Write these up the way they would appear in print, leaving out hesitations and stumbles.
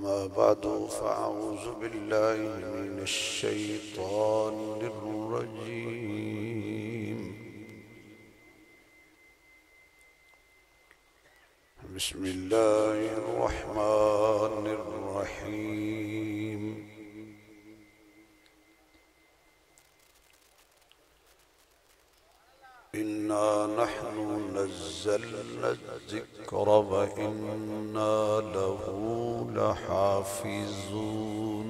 أما بعد فأعوذ بالله من الشيطان الرجيم. بسم الله الرحمن الرحيم. إنا نحن نزلنا الذكر وإنا له لحافظون.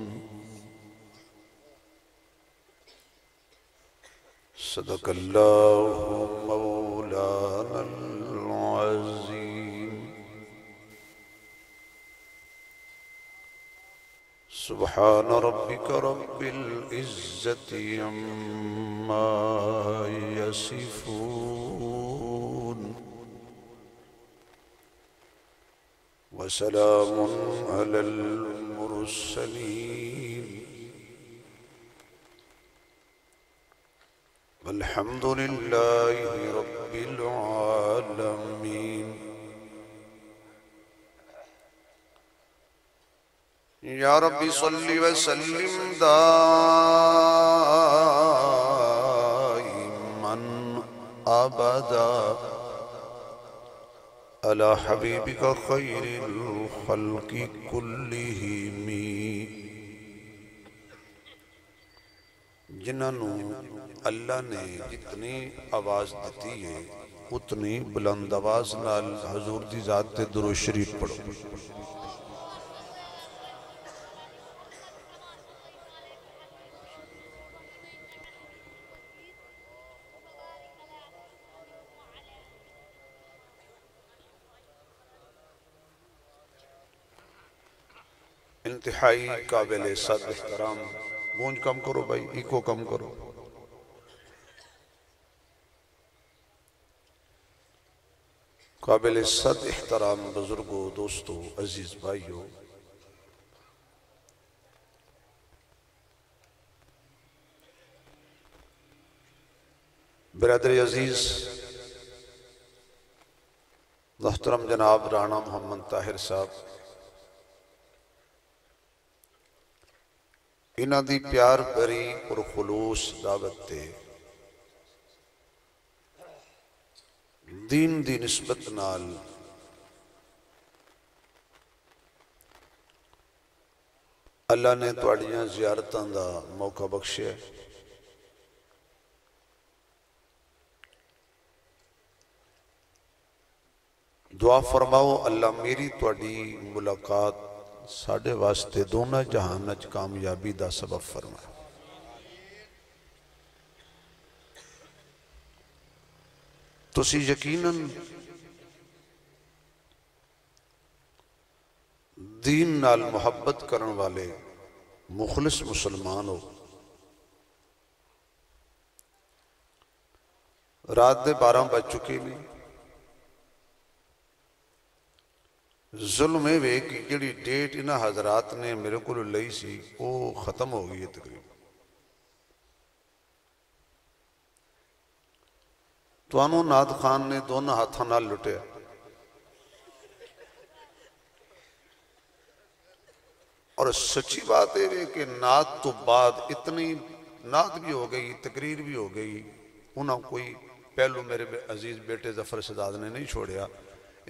صدق الله مولانا العظيم. سبحان ربك رب العزة عما يصفون وسلام على المرسلين والحمد لله رب العالمين. یا رب صلی وسلم دائما ابدا علی حبیبک خیر الخلق کلہم. جنہوں اللہ نے جتنی آواز دیتی ہے اتنی بلند آواز نال حضور دی ذات تے درود شریف پڑھو. انتہائی قابل صد احترام. گونج کم کرو بھائی، ایکو کم کرو. قابل صد احترام بزرگوں، دوستوں، عزیز بھائیوں، برادر عزیز محترم جناب رانا محمد طاہر صاحب، انہاں دی پیار بھری اور خلوص دعوت تے دین دی نسبت نال اللہ نے تواڈیاں زیارتاں دا موقع بخشیا. دعا فرماؤ اللہ میری تواڈی ملاقات ساڑھے واسطے دونہ جہانچ کامیابی دا سبب فرمائے. تسی یقیناً دین نال محبت کرن والے مخلص مسلمان ہو. رات دے 12 بج چکے نہیں. ظلم ہے کہ جڑی ڈیٹ انہا حضرات نے میرے کو لئی سی وہ ختم ہو گئی ہے تقریبا. تو انہوں ناد خان نے دونوں ہاتھاں نال لٹے اور سچی بات ہے کہ ناد تو بعد اتنی ناد بھی ہو گئی، تقریر بھی ہو گئی، انہوں کوئی پہلو میرے عزیز بیٹے ظفر شہزاد نے نہیں چھوڑیا.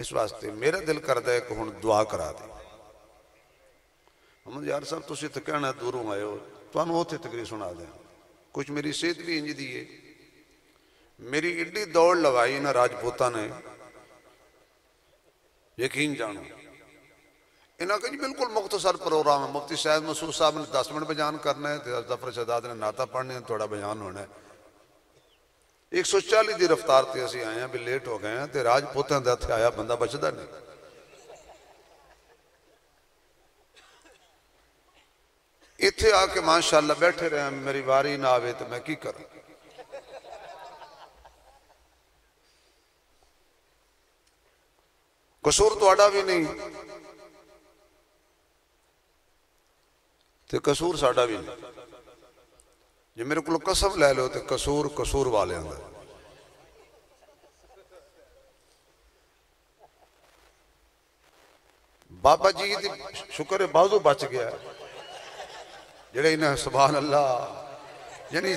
اس واسطے میرا دل کردہ ہے کہ ہن دعا کرا دے. محمد یار صاحب تسی تو کہنا دوروں آئے ہو تو انہوں ہوتے تقریر سنا دیں. کچھ میری صحت بھی انج دیئے، میری اڈی دوڑ لگائی نا راجپوتہ نے، یقین جانو انہاں کہ بالکل مختصر پروگرام ہے. مفتی صاحب مسعود صاحب نے 10 منٹ بیان کرنا ہے، ظفر شہزاد نے نعتہ پڑھنے ہیں، تھوڑا بیان ہونا ہے. 140 دی رفتار تے اسی آئے ہیں، بھی لیٹ ہو گئے ہیں تے راجپوتاں دے ہتھے آیا بندہ بچدا نہیں. اتھے آ کے ماشاءاللہ بیٹھے رہے ہیں، میری واری نہ آوے تو میں کی کروں. قصور تو اڑا بھی نہیں تے قصور ساڑا بھی نہیں. جی میرے کو قسم لے لو تے قصور والے اندر. بابا جی دی شکر ہے بازو بچ گیا جڑے انہیں سبحان اللہ یعنی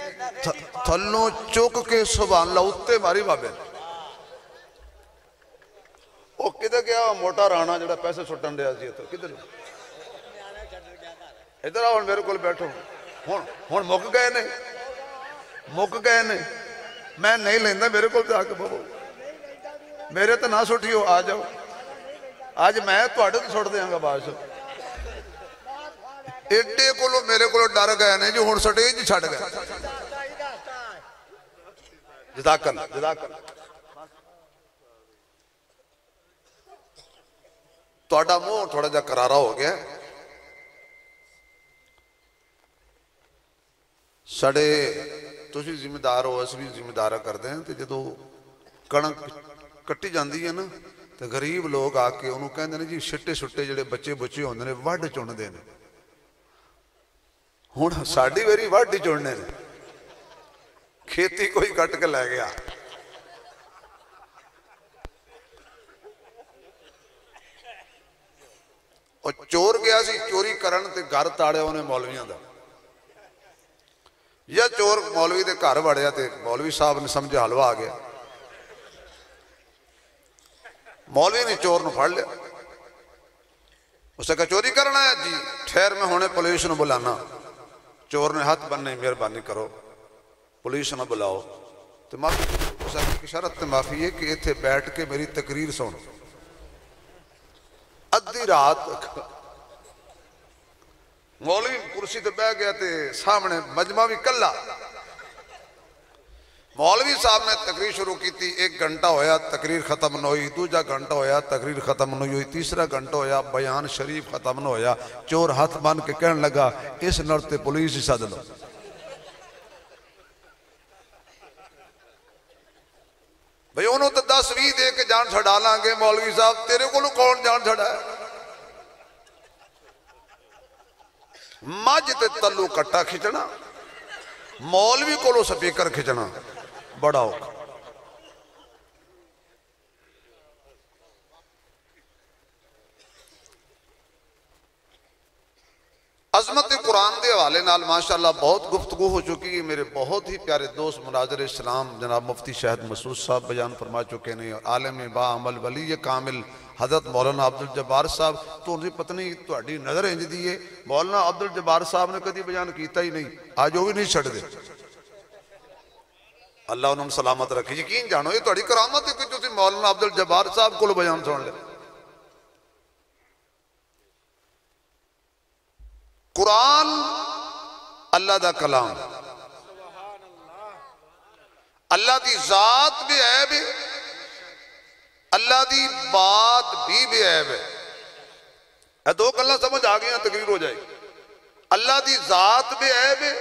تھلوں چک کے سبحان اللہ اتے ماری بابے وہ کدھر گیا موٹا رانا جڑا پیسے سٹن دیا سی کدھر ادھر آؤ میرے کو بیٹھو ہوں مک گئے نے میں نہیں لینا میرے کو آ کے بابو میرے تو نہ سٹیو آ جاؤ آج میں تھوڑے تو سٹ دیاں گا بادشاہ ایڈے کو میرے کو ڈر گئے نے جو ہوں سٹیج چھڑ گئے جزاک اللہ تھوڑا منہ تھوڑا جا کرارا ہو گیا سڑے تسی ذمہ دار ہو اس بھی ذمہ دارہ کر دیں تو جدو کنک کٹی جاندی ہے نا تو غریب لوگ آ کے انہوں کہندے ہیں جی شٹے شٹے جڑے بچے بچے ہوندے نے وڈ چن دے نے ہن ساڈی ویری وڈ ہی چننے نے کھیتی کوئی کٹ کے لے گیا اور چور گیا سی چوری کرن تے گھر تاڑے انہیں مولویاں دا یا چور مولوی دے گھر وڑیا تے مولوی صاحب نے سمجھے حلوہ آ گیا مولوی نے چور نو پھڑ لیا اسے کہا چوری کرنا ہے جی ٹھہر میں ہونے پولیس نو بلانا چور نے ہاتھ بننے مہربانی کرو پولیس نو بلاؤ تو معافی اسے کی شرط معافی ہے کہ اتھے بیٹھ کے میری تقریر سن ادھی رات مولوی کرسی تے بیٹھ گیا تے سامنے مجمع بھی کلا مولوی صاحب نے تقریر شروع کی تھی 1 گھنٹہ ہویا تقریر ختم نہ ہوئی دوجا گھنٹہ ہویا تقریر ختم نہ ہوئی تیسرا گھنٹہ ہویا بیان شریف ختم نہ ہویا چور ہاتھ بان کے کہنے لگا اس نرتے پولیس ہی سد لو بھئی انہوں تو 10-20 دے کے جان چھڑا لیں گے مولوی صاحب تیرے کو کون جان چھڑا ہے مجھ تے تلو کٹا کھچنا مولوی کو سپیکر کھچنا بڑا ہوگا عظمت قرآن دے حوالے نال ماشاءاللہ بہت گفتگو ہو چکی ہے میرے بہت ہی پیارے دوست مناظر اسلام جناب مفتی شاہد مسعود صاحب بیان فرما چکے ہیں اور عالم با عمل ولی کامل حضرت مولانا عبدالجبار صاحب تو انہیں پتہ نہیں تہاڈی نظر انج دی ہے مولانا عبدالجبار صاحب نے کدی بیان کیتا ہی نہیں آج وہ بھی نہیں چھڑ دے اللہ انہوں سلامت رکھے یقین جانو یہ تہاڈی کرامت ہے کہ تسی مولانا عبدالجبار صاحب کو بیان سن لے قرآن اللہ دا کلام اللہ دی ذات بھی عیب ہے اللہ دی بات بھی عیب ہے اے دو گلاں سمجھ آ گئی ہیں تقریر ہو جائے گی اللہ دی ذات بھی عیب ہے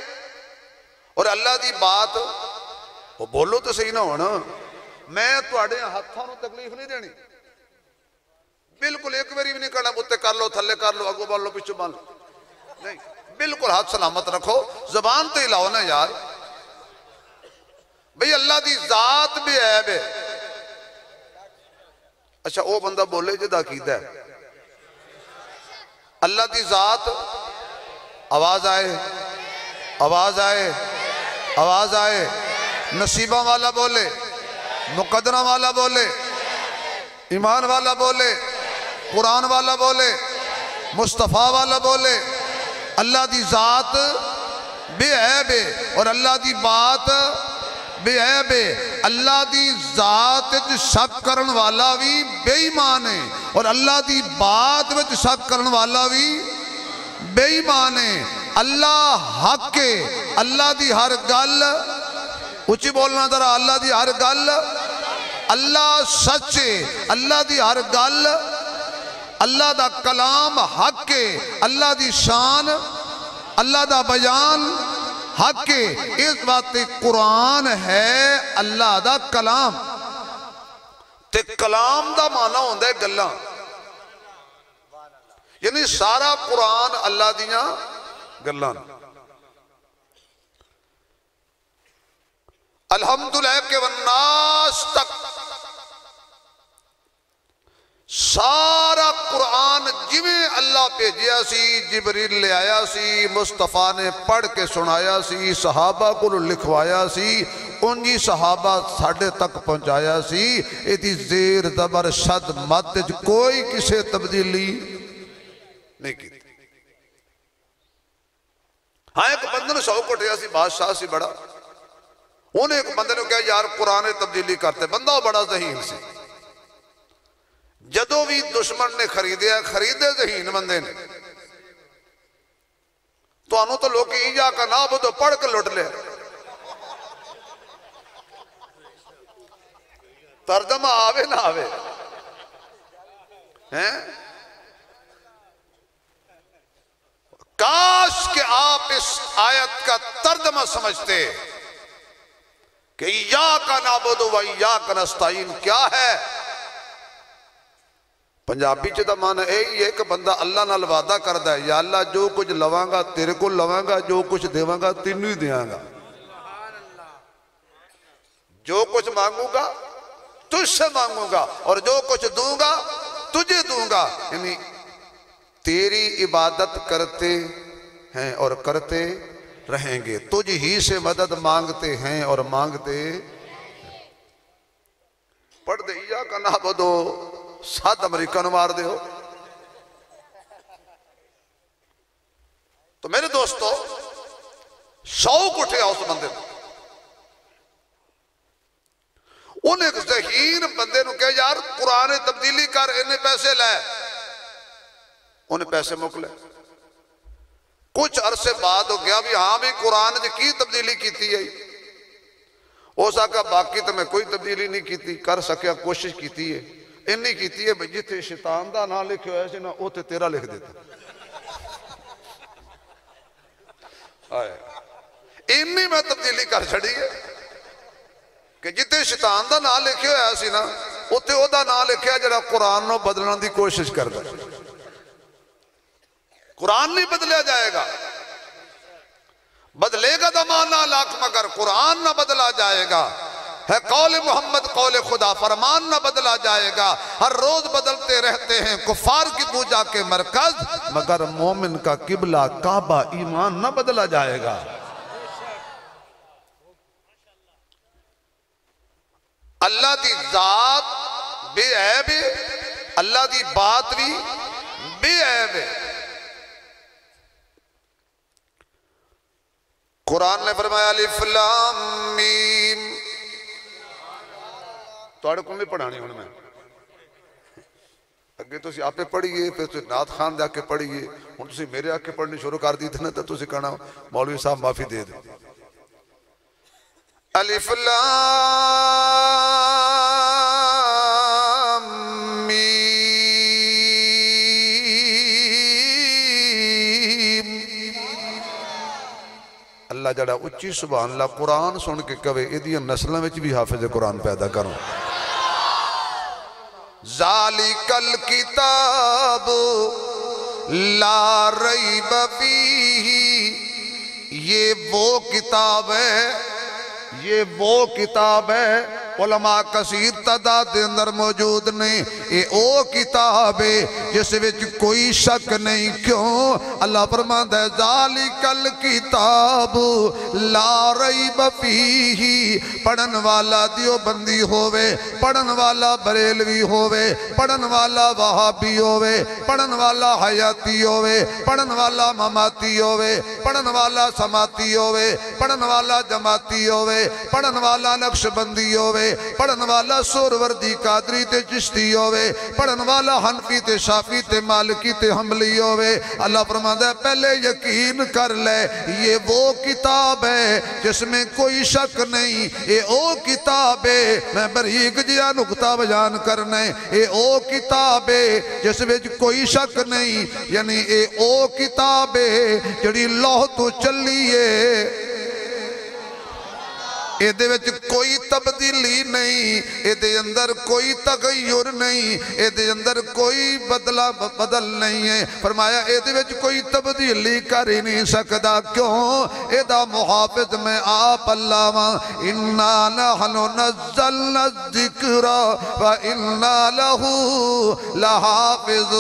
اور اللہ دی بات وہ بولو تو صحیح نہ ہونا میں تواڈے ہاتھاں نو تکلیف نہیں دینی بالکل ایک باری بھی نہیں کرنا بوتے کر لو تھلے کر لو اگو بال لو پیچھے بال لو نہیں بالکل ہاتھ سلامت رکھو زبان تو ہلاؤ نا یار بھئی اللہ دی ذات بھی عیب ہے اچھا وہ بندہ بولے جدا عقیدہ ہے اللہ دی ذات آواز آئے آواز آئے آواز آئے نصیبہ والا بولے مقدرہ والا بولے ایمان والا بولے قرآن والا بولے مصطفیٰ والا بولے اللہ دی ذات بے عیب ہے اور اللہ دی بات بے عیب ہے اللہ دی ذات وچ شک کرن والا بھی بے ایمان ہے اور اللہ دی بات وچ شک کرن والا بھی بے ایمان ہے اللہ حق ہے اللہ دی ہر گل اچھی بولنا ذرا اللہ دی ہر گل اللہ سچ ہے اللہ دی ہر گل اللہ دا کلام حق ہے اللہ دی شان اللہ دا بیان حق ہے اس بات قرآن ہے اللہ دا کلام تے کلام دا معنی ہوندہ ہے گلاں یعنی سارا قرآن اللہ دیاں گلاں الحمدللہ کے والناس تک سارا قرآن جویں اللہ بھیجیا سی، جبریل لے آیا سی، مصطفیٰ نے پڑھ کے سنایا سی، صحابہ کو لکھوایا سی، انجی صحابہ ساڑھے تک پہنچایا سی، ایدی زیر زبر شد مدج کوئی کسے تبدیلی نہیں کی تھی۔ ہاں ایک بندے نے شوق اٹھیا سی، بادشاہ سی بڑا، انہیں ایک بندے نے کہا یار قرآن تبدیلی کرتے، بندہ بڑا ذہین سی، جدو بھی دشمن نے خریدے ذہین بندے نے، تو انہوں تو لوگ ایجا کا نعبدو پڑھ کے لٹ لے، ترجمہ آوے نہ آوے، کاش کہ آپ اس آیت کا ترجمہ سمجھتے کہ ایاک نعبد و ایاک نستعین کیا ہے۔ پنجابی چاہتا معنی یہی ہے کہ بندہ اللہ نال وعدہ کردہ ہے، یا اللہ جو کچھ لواں گا تیرے کو لواں گا، جو کچھ دیواں گا تینوں ہی دیاں گا، جو کچھ مانگوں گا تجھ سے مانگوں گا، اور جو کچھ دوں گا تجھے دوں گا، یعنی تیری عبادت کرتے ہیں اور کرتے رہیں گے، تجھ ہی سے مدد مانگتے ہیں اور مانگتے پڑھ دے ایاک نعبد و سات امریکہ نو مار دے ہو۔ تو میرے دوستو شوق اٹھیا اس بندے کو، انہیں ایک ذہین بندے نو کہ یار قرآن تبدیلی کر، انہیں پیسے لائے، انہیں پیسے مکلے، کچھ عرصے بعد ہو گیا بھی ہاں بھی قرآن کی تبدیلی کیتی ہے، ہو سکا باقی تو میں کوئی تبدیلی نہیں کیتی، کر سکیا کوشش کیتی ہے، انہی کیتی ہے بھئی جتے شیطان دا نہ لکھے ہوئے سے نہ اوتے تیرا لکھ دیتا، انہی میں تبدیلی کر چھڑی ہے کہ جتے شیطان دا نہ لکھے ہوئے سے نہ اوتے او دا نہ لکھے ہے جڑا قرآن نو بدلنا دی کوشش کر دا، قرآن نہیں بدلیا جائے گا، بدلے گا دمانا لاکھ مگر قرآن نہ بدلا جائے گا، ہے قول محمد قول خدا فرمان نہ بدلا جائے گا، ہر روز بدلتے رہتے ہیں کفار کی پوجا کے مرکز، مگر مومن کا قبلہ کعبہ ایمان نہ بدلا جائے گا۔ اللہ دی ذات بے عیب ہے، اللہ دی بات بھی بے عیب ہے۔ قرآن نے فرمایا الف لام میم، توڑے کو نہیں پڑھانی ہونے میں اگے تو اسی آپ پہ پڑھئیے، پھر تو نعت خان جا کے پڑھئیے، ہوں تو اسی میرے آکے پڑھنے شروع کر دی تھے تو اسی کہنا مولوی صاحب معافی دے دے۔ الف لام میم، اللہ جڑا اچھی سبحان اللہ قرآن سن کے کہے ایدیاں نسلوں میں بھی حافظ قرآن پیدا کروں۔ ذالک الکتاب لا ریب فیہ، یہ وہ کتاب ہے، یہ وہ کتاب ہے، علماء کثیر تعداد اندر موجود نہیں، یہ او کتاب ہے جس وچ کوئی شک نہیں، کیوں؟ اللہ فرماتا ہے ذالک الکتاب لا ریب فیہ، پڑھن والا دیوبندی ہووے، پڑھن والا بریلوی ہووے، پڑھن والا وہابی ہووے، پڑھن والا حیاتی ہووے، پڑھن والا مماتی ہووے، پڑھن والا سماتی ہووے، پڑھن والا جماعتی ہووے، پڑھن والا نقشبندی ہووے، پڑھن والا سوروردی قادری تے چشتی ہووے، پڑھن والا حنفی تے شافی تے مالکی تے حملی ہووے، اللہ فرماتا ہے پہلے یقین کر لے یہ وہ کتاب ہے جس میں کوئی شک نہیں، یہ او کتاب ہے، میں بریک جیا نقطہ بیان کرنے، یہ او کتاب ہے جس میں کوئی شک نہیں، یعنی یہ او کتاب ہے جڑی لوح تو چلیے، ایدے وچ کوئی تبدیلی نہیں، ایدے اندر کوئی تغیر نہیں، ایدے اندر کوئی بدل نہیں ہے، فرمایا ایدے وچ کوئی تبدیلی کر ہی نہیں سکتا، کیوں؟ ایدہ محافظ میں آپ اللہ وہاں اِنَّا نَحْنُ نَزَّلْنَا الذِّكْرَ وَإِنَّا لَهُ لَحَافِظُونَ۔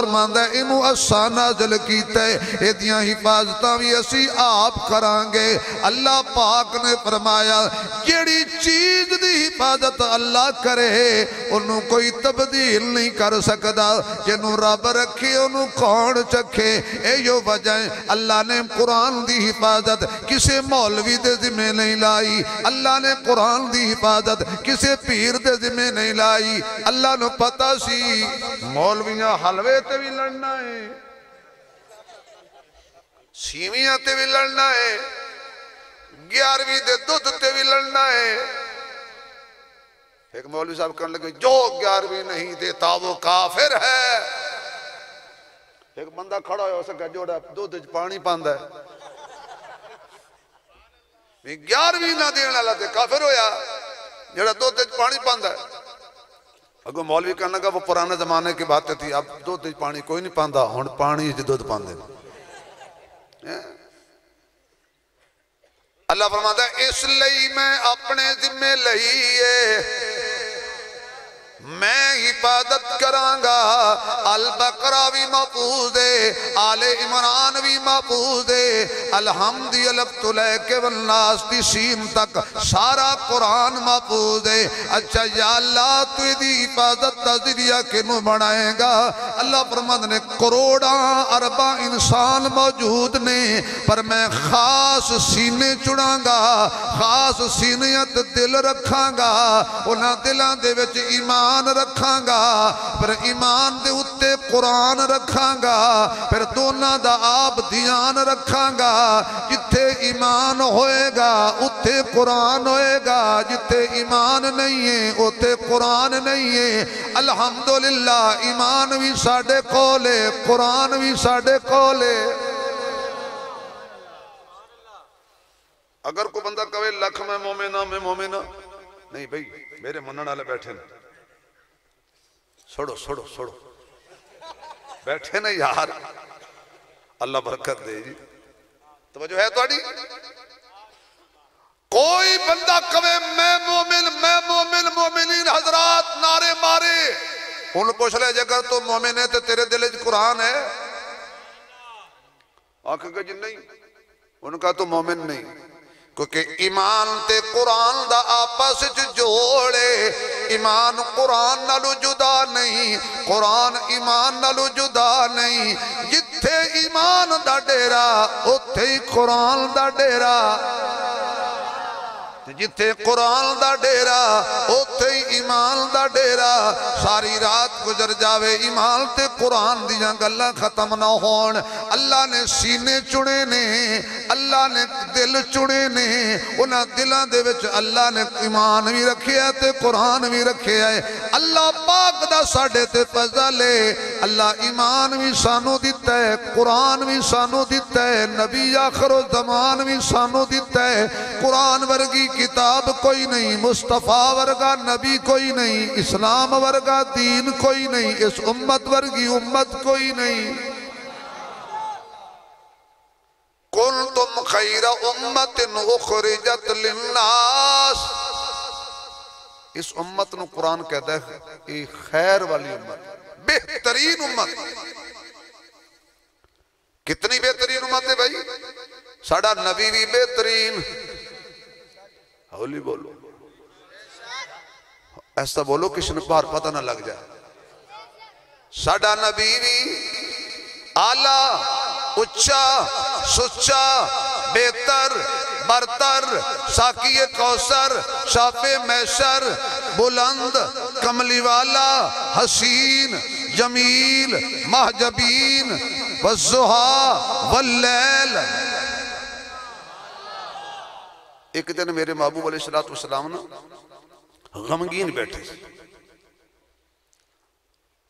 فرماندا ہے انہوں اساں نازل کیتا ہے ایدیاں حفاظتاں بھی اسی آپ کرانگے اللہ پاک نے فرمایا جیڑی چیز دی حفاظت اللہ کرے انہوں کوئی تبدیل نہیں کر سکدا جنہوں رب رکھے انہوں کون چکھے اے یو وجہ اللہ نے قرآن دی حفاظت کسے مولوی دے ذمہ نہیں لائی اللہ نے قرآن دی حفاظت کسے پیر دے ذمہ نہیں لائی اللہ نے پتہ سی مولویاں حلوے تے بھی لڑنا ہے سیویاں تے بھی لڑنا ہے 11ویں دے دودھ تے بھی لڑنا ہے ایک مولوی صاحب کہنے لگے جو 11ویں نہیں دیتا وہ کافر ہے ایک بندہ کھڑا ہو سکا جوڑا دودھ پانی پاندا ہے 11ویں نہ دینا لاتے کافر ہویا جوڑا دودھ پانی پاندا ہے اگر مولوی کہنے لگا وہ پرانے زمانے کی باتیں تھی اب دودھ پانی کوئی نہیں پاندا ہن پانی دودھ پاندے اللہ فرماتا ہے اس لئی میں اپنے ذمہ لئیے میں حفاظت کرانگا البقرہ بھی محفوظ ہے آل عمران بھی محفوظ ہے الحمدی الفتلہ والناس دی سین تک سارا قرآن محفوظ ہے اچھا یا اللہ تو دی حفاظت دا ذریعہ کنو بنائے گا اللہ فرماتا نے کروڑاں ارباں انسان موجود نے پر میں خاص سینے چڑھانگا خاص سینیت دل رکھانگا انہاں دلان دے وچ ایمان رکھاں گا پھر ایمان دے اتے قرآن رکھاں گا پھر دونوں دا آپ دھیان رکھاں گا جتھے ایمان ہوئے گا اتے قرآن ہوئے گا جتھے ایمان نہیں ہے اتے قرآن نہیں ہے الحمدللہ ایمان بھی ساڑھے کولے قرآن بھی ساڑھے کولے اگر کوئی بندہ کہے لکھ میں مومنہ نہیں بھئی میرے منن والے بیٹھے نا سڑو بیٹھے نا یار اللہ برکت دے جی توجہ ہے توڑی کوئی بندہ کہے میں مومنین حضرات نعرے مارے ان پوچھ لے جگر تو مومن ہے تو تیرے دل وچ قرآن ہے آنکھ کہ جن نہیں ان کا تو مومن نہیں کیونکہ ایمان تے قرآن دا آپس جوڑے ایمان قرآن نالو جدا نہیں قرآن ایمان نالو جدا نہیں جتھے ایمان دا ڈیرا اتھے ہی قرآن دا ڈیرا جتھے قرآن دا ڈیرا اتھے ہی ایمان دا ڈیرا ساری رات گزر جاوے ایمان تے قرآن دیا گلہ ختم نہ ہون اللہ نے سینے چنے نے اللہ نے دل چنے نے انہاں دلان دے وچ اللہ نے ایمان بھی رکھے ہے تے قرآن بھی رکھے ہے اللہ پاک دا ساڑھے تے فضل ہے اللہ ایمان بھی سانو دیتا ہے قرآن بھی سانو دیتا ہے نبی آخر و زمان بھی سانو دیتا ہے قرآن ورگی کتاب کوئی نہیں مصطفیٰ ورگا نبی کوئی نہیں اسلام ورگا دین کوئی نہیں اس امت ورگی امت کوئی نہیں کنتم خیر امت اخرجت للناس اس امت نو قرآن کہتا ہے یہ خیر والی امت بہترین امت کتنی بہترین امت ہے بھائی ساڑھا نبی بھی بہترین ہولی بولو ایسا بولو کسی نے باہر پتہ نہ لگ جائے ساڑھا نبی بھی آلہ اچھا سچا بہتر برتر ساکی کوثر شاف محشر بلند کملی والا حسین جمیل محجبین والضحا واللیل ایک دن میرے محبوب علیہ السلام نا غمگین بیٹھے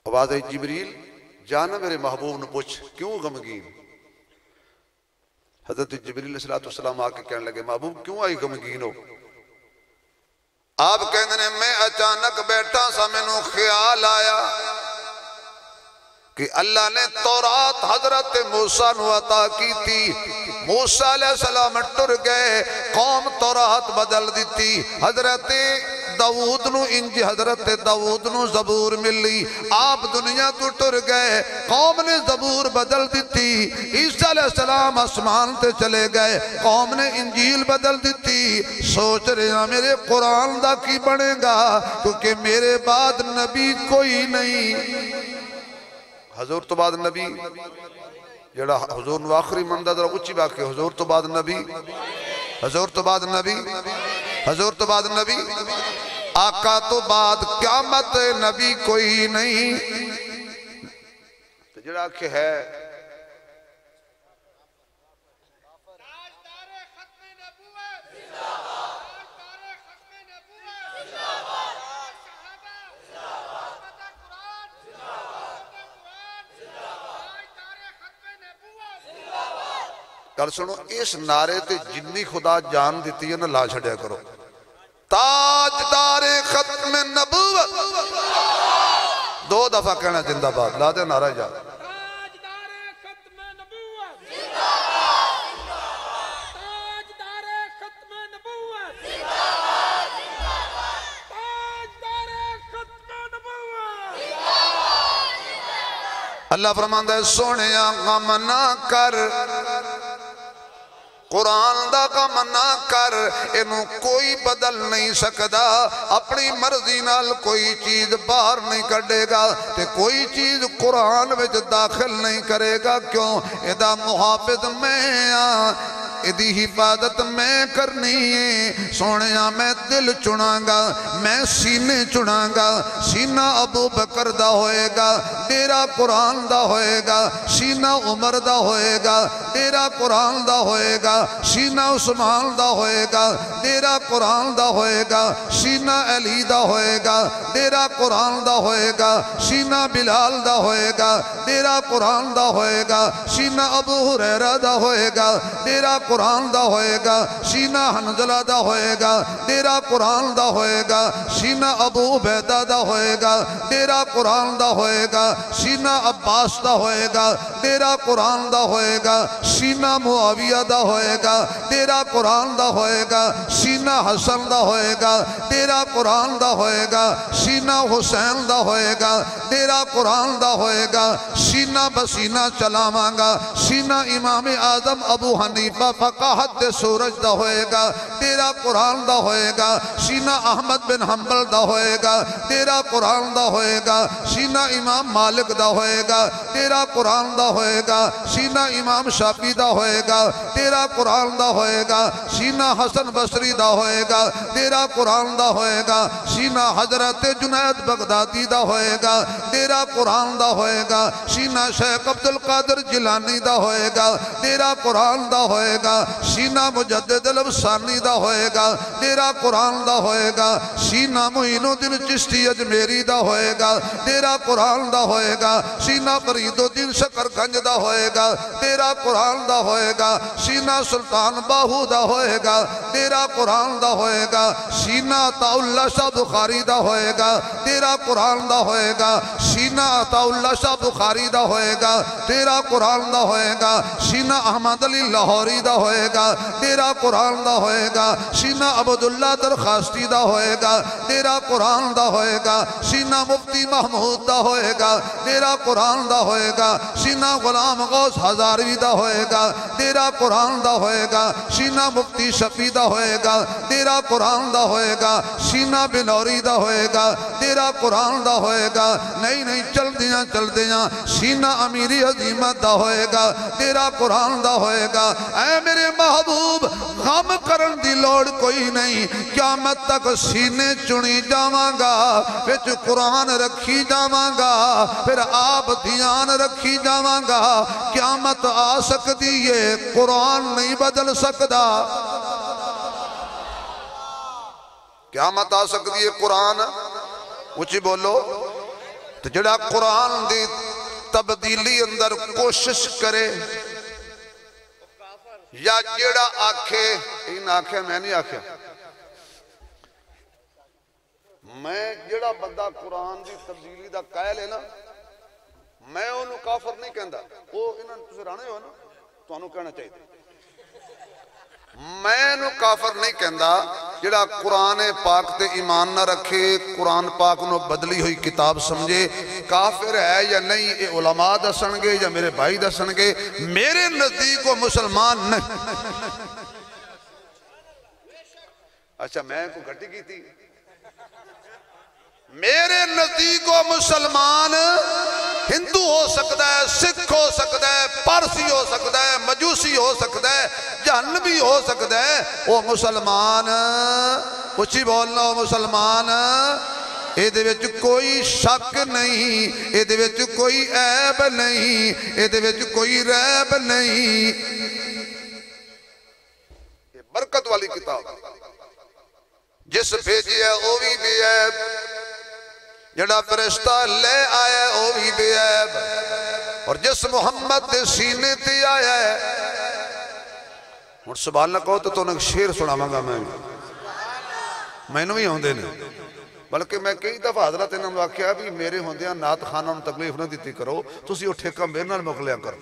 آواز آئی جبریل جانا میرے محبوب نے پوچھ کیوں غمگین حضرت جبریل علیہ السلام آ کے کہنے لگے محبوب کیوں آئی غمگین ہو آپ کہنے نے میں اچانک بیٹھا سا میں نو خیال آیا کہ اللہ نے تورات حضرت موسیٰ نو عطا کی تھی موسیٰ علیہ السلام ٹر گئے قوم تورات بدل دیتی حضرت داؤد نو انج حضرت داؤد نو زبور ملی آپ دنیا تو ٹر گئے قوم نے زبور بدل دیتی عیسیٰ علیہ السلام آسمان تے چلے گئے قوم نے انجیل بدل دیتی سوچ رہے ہیں میرے قرآن دا کی بنے گا کیونکہ میرے بعد نبی کوئی نہیں حضور تو بعد نبی جڑا حضور نو آخری مندہ در اچھی باقی حضور تو بعد نبی حضور تو بعد نبی حضور تو بعد نبی آقا تو بعد قیامت نبی کوئی نہیں جڑا کہ ہے کر سنو اس نعرے تے جنی خدا جان دیتی ہے نا لا چھڑیا کرو تاجدار ختم نبوت دو دفعہ کہنا زندہ باد لا دے نعرہ جا تاجدار ختم نبوت تاجدار ختم نبوت تاجدار ختم نبوت اللہ فرماندہ ہے سونے غم نہ کر قرآن دا غم نہ کر انہوں کوئی بدل نہیں سکدا اپنی مرضی نال کوئی چیز باہر نہیں کردے گا تے کوئی چیز قرآن وچ داخل نہیں کرے گا کیوں ادا محافظ میں ادھی حفاظت میں کرنی ہے سونیا میں دل چناں گا میں سینے چناں گا سینہ ابو بکر دا ہوئے گا ڈیرا قرآن دا ہوئے گا سینہ عمر دا ہوئے گا ڈیرا قرآن دا ہوئے گا سینہ عثمان دا ہوئے گا ڈیرا قرآن دا ہوئے گا سینہ علی دا ہوئے گا ڈیرا قرآن دا ہوئے گا سینہ بلال دا ہوئے گا ڈیرا قرآن دا ہوئے گا سینہ ابو ہریرہ دا ہوئے گا ڈیرا قرآن دا ہوئے گا سینہ حنزلہ دا ہوئے گا ڈیرا قرآن دا ہوئے گا سینہ ابو عبیدہ دا ہوئے گا ڈیرا قرآن دا ہوئے گا سینہ عباس دا ہوئے گا ڈیرا قرآن دا ہوئے گا سینہ معاویہ دا ہوئے گا ڈیرا قرآن دا ہوئے گا سینہ حسن دا ہوئے گا ڈیرا قرآن دا ہوئے گا سینہ حسین دا ہوئے گا ڈیرا قرآن دا ہوئے گا سینہ بسینہ چلاواں گا سینہ امام اعظم ابو حنیفہ فقاہت سورج دا ہوئے گا ڈیرا قرآن دا ہوئے گا سینہ احمد بن حنبل دا ہوئے گا ڈیرا قرآن دا ہوئے گا سینہ امام مالک دا ہوئے گا ڈیرا قرآن دا ہوئے گا سینہ امام شافعی دا ہوئے گا ڈیرا قرآن دا ہوئے گا سینہ حسن بصری دا ہوئے گا ڈیرا قرآن دا ہوئے گا سینہ حضرت جنید بغدادی دا ہوئے گا ڈیرا قرآن دا ہوئے گا سینہ شیخ عبدالقادر جیلانی دا ہوئے گا ڈیرا قرآن دا ہوئے گا سینہ مجدد الافسانی دا ہوئے گا ڈیرا قرآن دا ہوئے گا سینہ معین الدین چشتی اجمیری دا ہوئے گا ڈیرا قرآن دا ہوئے گا سینہ فرید الدین شکرگنج دا ہوئے گا ڈیرا قرآن دا ہوئے گا سینہ سلطان باہو دا ہوئے گا ڈیرا قرآن دا ہوئے گا سینہ عطا اللہ شاہ بخاری دا ہوئے گا ڈیرا قرآن دا ہوئے گا سینہ عطا اللہ شاہ بخاری دا ہوئے گا ڈیرا قرآن دا ہوئے گا سینہ احمد علی لاہوری دا ہوئے گا ڈیرا قرآن دا ہوئے گا سینہ عبداللہ درخواستی دا ہوئے گا ڈیرا قرآن دا ہوئے گا سینہ مفتی محمود دا ہوئے گا ڈیرا قرآن دا ہوئے گا سینہ غلام غوث ہزاروی دا ہوئے گا ڈیرا قرآن دا ہوئے گا سینہ مفتی شفیع دا ہوئے گا ڈیرا قرآن دا ہوئے گا سینہ بنوری دا ہوئے گا ڈیرا قرآن دا ہوئے گا نہیں چل دیاں سینہ امیری عظیمت دا ہوئے گا ڈیرا قرآن دا ہوئے گا اے میرے محبوب غم کرن دی لوڑ کوئی نہیں قیامت تک سینے چنی جاواں گا وچ قرآن رکھی جاواں گا پھر آپ دھیان رکھی جاواں گا قیامت آ سکتی ہے قرآن نہیں بدل سکدا قیامت آ سکتی ہے قرآن اچھی بولو تو جڑا قرآن دی تبدیلی اندر کوشش کرے یا جڑا آکھے ان آکھے میں نہیں آکھے میں جڑا بندہ قرآن دی تبدیلی دا قائل ہے نا میں انہوں کافر نہیں کہندا وہ انہوں نے تُسے رانے ہو نا تو انہوں کہنا چاہیے میں انہوں کافر نہیں کہندا جڑا قرآن پاک تے ایمان نہ رکھے، قرآن پاک نو بدلی ہوئی کتاب سمجھے، کافر ہے یا نہیں اے علماء دسن گے یا میرے بھائی دسن گے، میرے نزدیک وہ مسلمان نہیں۔ اچھا میں کو گھٹی کی تھی، میرے نزدیک وہ مسلمان ہندو ہو سکتا ہے، سکھ ہو سکتا ہے، پارسی ہو سکتا ہے، مجوسی ہو سکتا ہے، جہنمی ہو سکتا ہے، وہ مسلمان اچھی بولنا، وہ مسلمان اے دے وچ کوئی شک نہیں، اے دے وچ کوئی عیب نہیں، اے دے وچ کوئی ریب نہیں۔ یہ برکت والی کتاب جس بھیجی ہے وہ بھی بے عیب، جڑا فرشتہ لے آیا وہ بھی بے عیب، اور جس محمد دے سینے تے آیا ہے۔ اور سبحان اللہ کہو تو انہیں شیر سنا مانگا میں نہیں ہوندے نے، بلکہ میں کئی دفعہ حضرت انہوں نے واقعہ بھی میرے ہوندیاں نات خانہ انہوں تکلیف نہ دیتی کرو، تو اسی وہ ٹھیکہ میرے نال مکلیاں کرو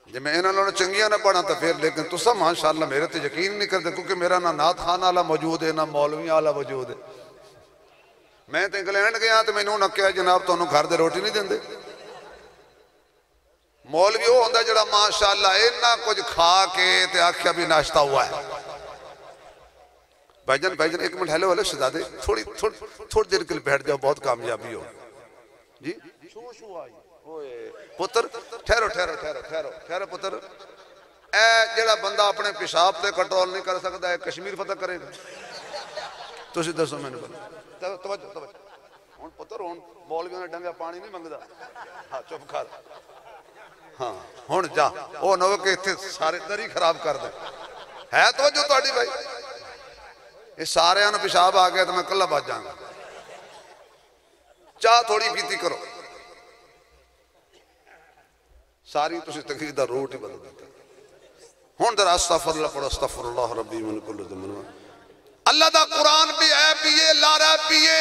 جب میں انہوں نے چنگیاں نہ پڑھا تو پھر، لیکن تو سب ماشاءاللہ میرے تے یقین نہیں کرتے، کیونکہ میرا نہ نات خانہ والا موجود ہے نہ مولویاں والا موجود ہے۔ میں تو انگلینڈ گیا تو میں نے کہا جناب تو انہوں گھر دے روٹی نہیں دیں دے، مولوی وہ ہوندہ جڑا ماشاءاللہ اینا کچھ کھا کے تے آکھیا بھی ناشتہ ہوا ہے۔ بھائی جان ایک منٹ ہیلو والے شہزادے تھوڑی دیر کے لیے بیٹھ جاؤ، بہت کامیابی ہو جی۔ شو آئی پتر ٹھہرو پتر، اے جڑا بندہ اپنے پیشاب تے کنٹرول نہیں کر سکتا ہے کشمیر فتح کرے گا؟ تو سی دسو میں نے بنا توجہ ہون پتر، ہون مولویوں نے ڈنگا پانی نہیں منگدا، ہاں چپ کر، ہاں ہون جا او نو کہ اتنے سارے دری خراب کر دیں ہے توجہ تہاڈی بھائی، یہ سارے انہوں پیشاب آ گیا تو میں کلہ بات جاؤں گا، چاہ تھوڑی پیتی کرو، ساری تسی تقریر دا روٹ ہی بدل دیتا ہون در استغفر اللہ پڑھو، استغفر اللہ ربی من کل ذنب۔ اللہ دا قرآن بھی ہے پیے لارا پیے،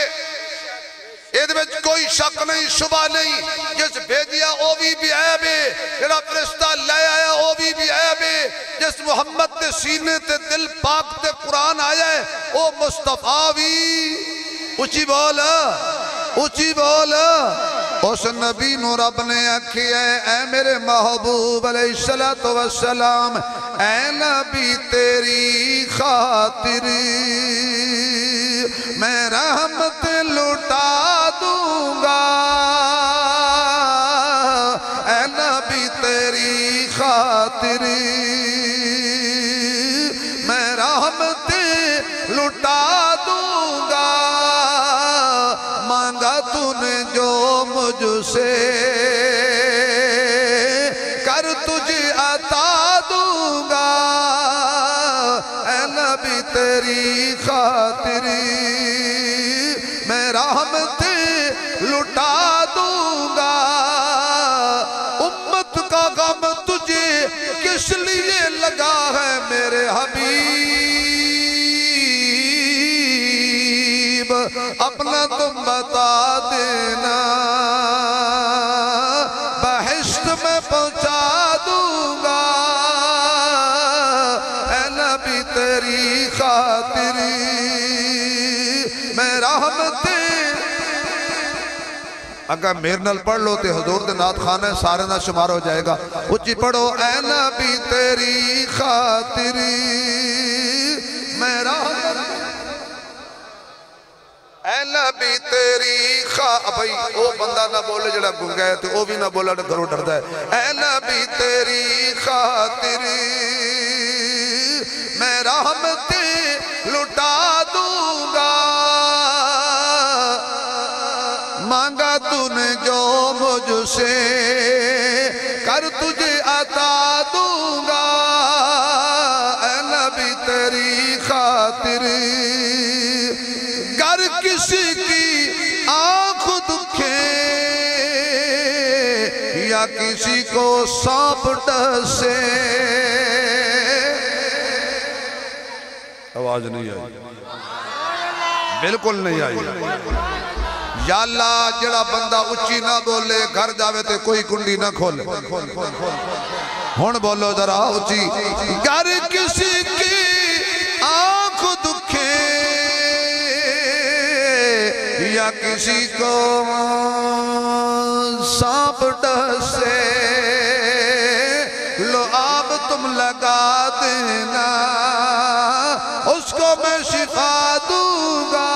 اید وچ کوئی شک نہیں شبہ نہیں، جس بھیجیا او بھی عیب ہے، جڑا فرشتہ لے آیا او بھی عیب ہے، جس محمد دے سینے تے دل پاک تے قرآن آیا ہے او مصطفیٰ بھی اچھی بول اس نبی نو رب نے آکھی ہے اے میرے محبوب علیہ السلام، اے نبی تیری خاطر میں رحمت لٹا دوں گا، اے نبی تیری خاطر میں رحمت لٹا دوں گا، مانگا تو نے جو مجھ سے کر تجھے عطا دوں گا، اے نبی تیری خاطر میں رحمت لٹا دوں گا، امت کا غم تجھے کس لیے لگا ہے میرے حبیب، اپنا تم بتا دینا، بہشت میں پہنچا دوں گا، اے نبی تیری خاطر میں رحمت۔ اگر میرے نال پڑھ لو تے حضور دے نات خانہ سارے نہ شمار ہو جائے گا، اچھی پڑھو اے نبی تیری خاطر میں رحمت، اے نبی تیری خاطر، بھائی او بندہ نہ بولے جڑا گنگا ہے تو او بھی نہ بولا گھروں ڈردا ہے، اے نبی تیری خاطر میں رحمت لٹا دوں گا، مانگا تو نے جو مجھ سے کر تجھے عطا دوں گا، اے نبی تیری خاطر گر کسی کی آنکھ دکھے یا کسی کو سانپ ڈسے، آواز نہیں آئی، بالکل نہیں آئی، یا اللہ جڑا بندہ اچھی نہ بولے گھر جاوے تے کوئی کنڈی نہ کھولے، ہون بولو ذرا اچھی، گر کسی کی کسی کو سانپ ڈسے لو آب تم لگا دینا اس کو میں شفا دوں گا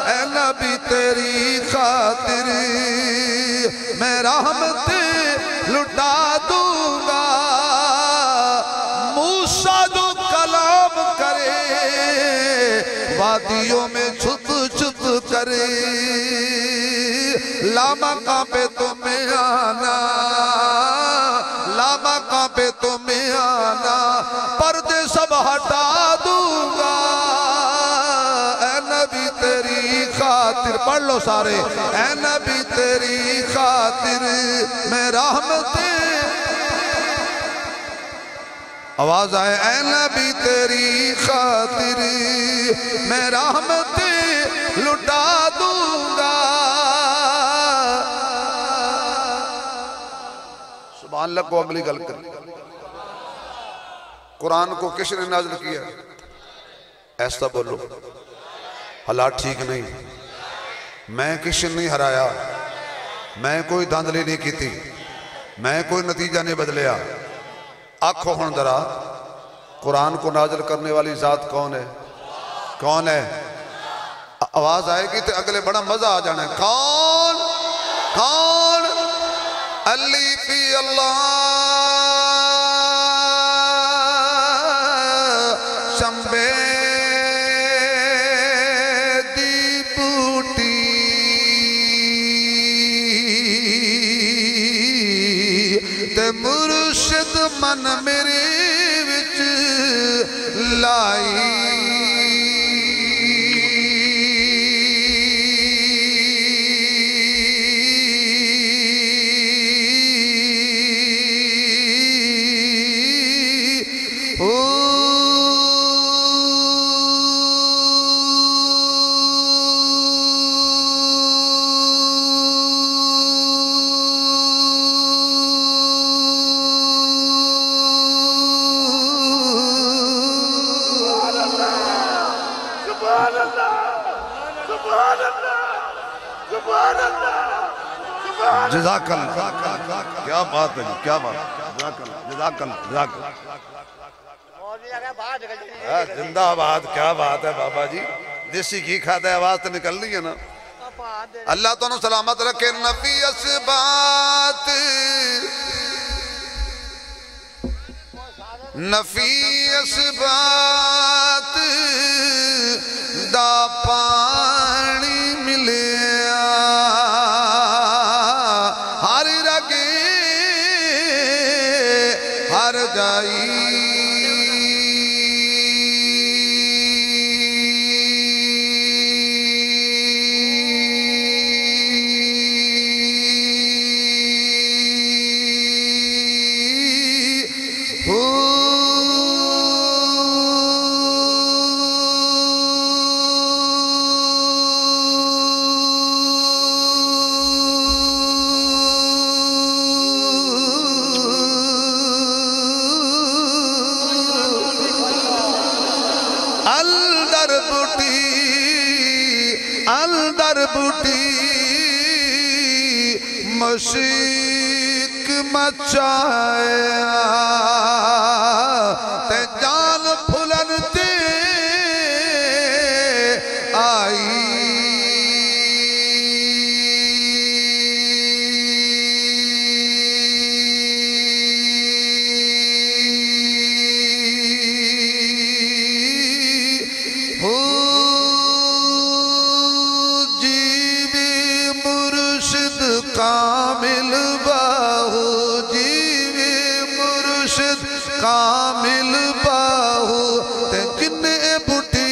اے نبی تیری خاطر میں رحمت لٹا دوں گا موسیٰ جو کلام کرے وادیوں میں چھپ چھپ کرے لامکاں پہ تمہیں آنا لامکاں پہ تمہیں آنا پردے سب ہٹا دوں گا اے نبی تیری خاطر پڑھ لو سارے اے نبی تیری خاطر میں رحمتیں آواز آئے اے نبی تیری خاطر میں رحمتیں لٹا دوں گا سبحان اللہ کو اگلی گل کر قرآن کو کس نے نازل کیا ایسا بولو حالات ٹھیک نہیں میں کسی نہیں ہرایا میں کوئی دھاندلی نہیں کی تھی میں کوئی نتیجہ نہیں بدلیا آنکھوں ہن درا قرآن کو نازل کرنے والی ذات کون ہے کون ہے آواز آئے گی تو اگلے بڑا مزہ آ جانا ہے کون کون علی فی اللہ شمبے دی بوٹی تے مرشد من میرے وچ لائی جزاک اللہ کیا بات ہے کیا بات جزاک اللہ زندہ آباد کیا بات ہے بابا جی دیسی گھی کھاتا ہے آواز تو نکل رہی ہے نا اللہ تو انہوں سلامت رکھے نفی اسبات نفی اسبات دا پانی ملیا ہر رگے ہر جائی اندر بوٹی مشک مچایا تے جان پھلن تے آئی کامل باہو جیوے مرشد کامل باہو تے جن بٹی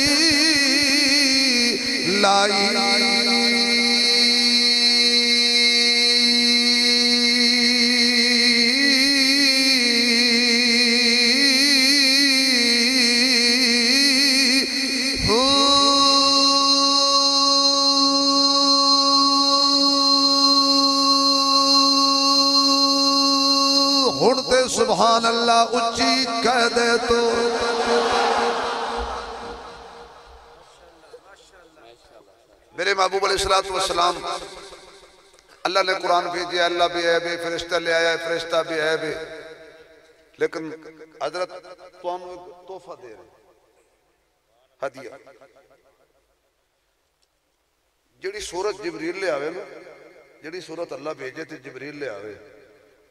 لائی اڑتے سبحان اللہ اچھی کہہ دے تو میرے محبوب علیہ السلام اللہ نے قرآن بھیجیا، اللہ بھی عیب ہے، فرشتہ لے آیا ہے، فرشتہ بھی عیب ہے، لیکن حضرت تو ہم تحفہ دے رہے ہدیہ جڑی صورت جبریل لے آوے نا، جڑی صورت اللہ بھیجے تھے جبریل لے آوے،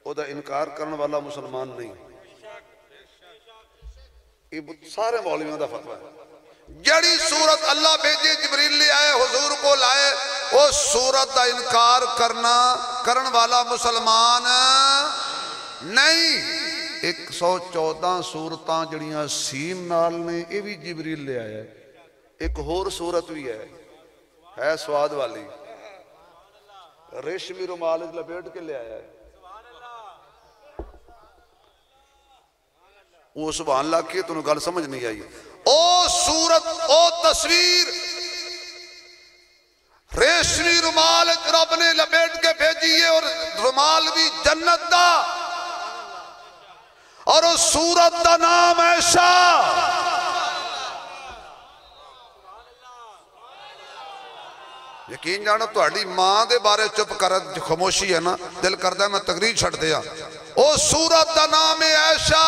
او دا انکار کرنے والا مسلمان نہیں. یہ سارے مولویوں دا فتویٰ ہے. جڑی صورت اللہ بھیجے جبریل لے آئے حضور کو لائے، وہ صورت دا انکار کرن والا مسلمان نہیں. 114 صورتاں جڑیاں سین نال نے یہ بھی جبریل لے آیا. ایک اور صورت بھی ہے سواد والی، ریشمی رومال لپیٹ کے لے آیا ہے. وہ سبحان اللہ کی تو گل سمجھ نہیں آئی. او صورت او تصویر ریشمی رومال رب نے لپیٹ کے بھیجی ہے، اور رومال بھی جنت دا، اور اس صورت دا نام عائشہ. یقین جانو تہاڈی ماں دے بارے چپ کر خاموشی ہے نا، دل کردا ہے میں تقریر چھڑ دیا. او صورت دا نام ہے عائشہ.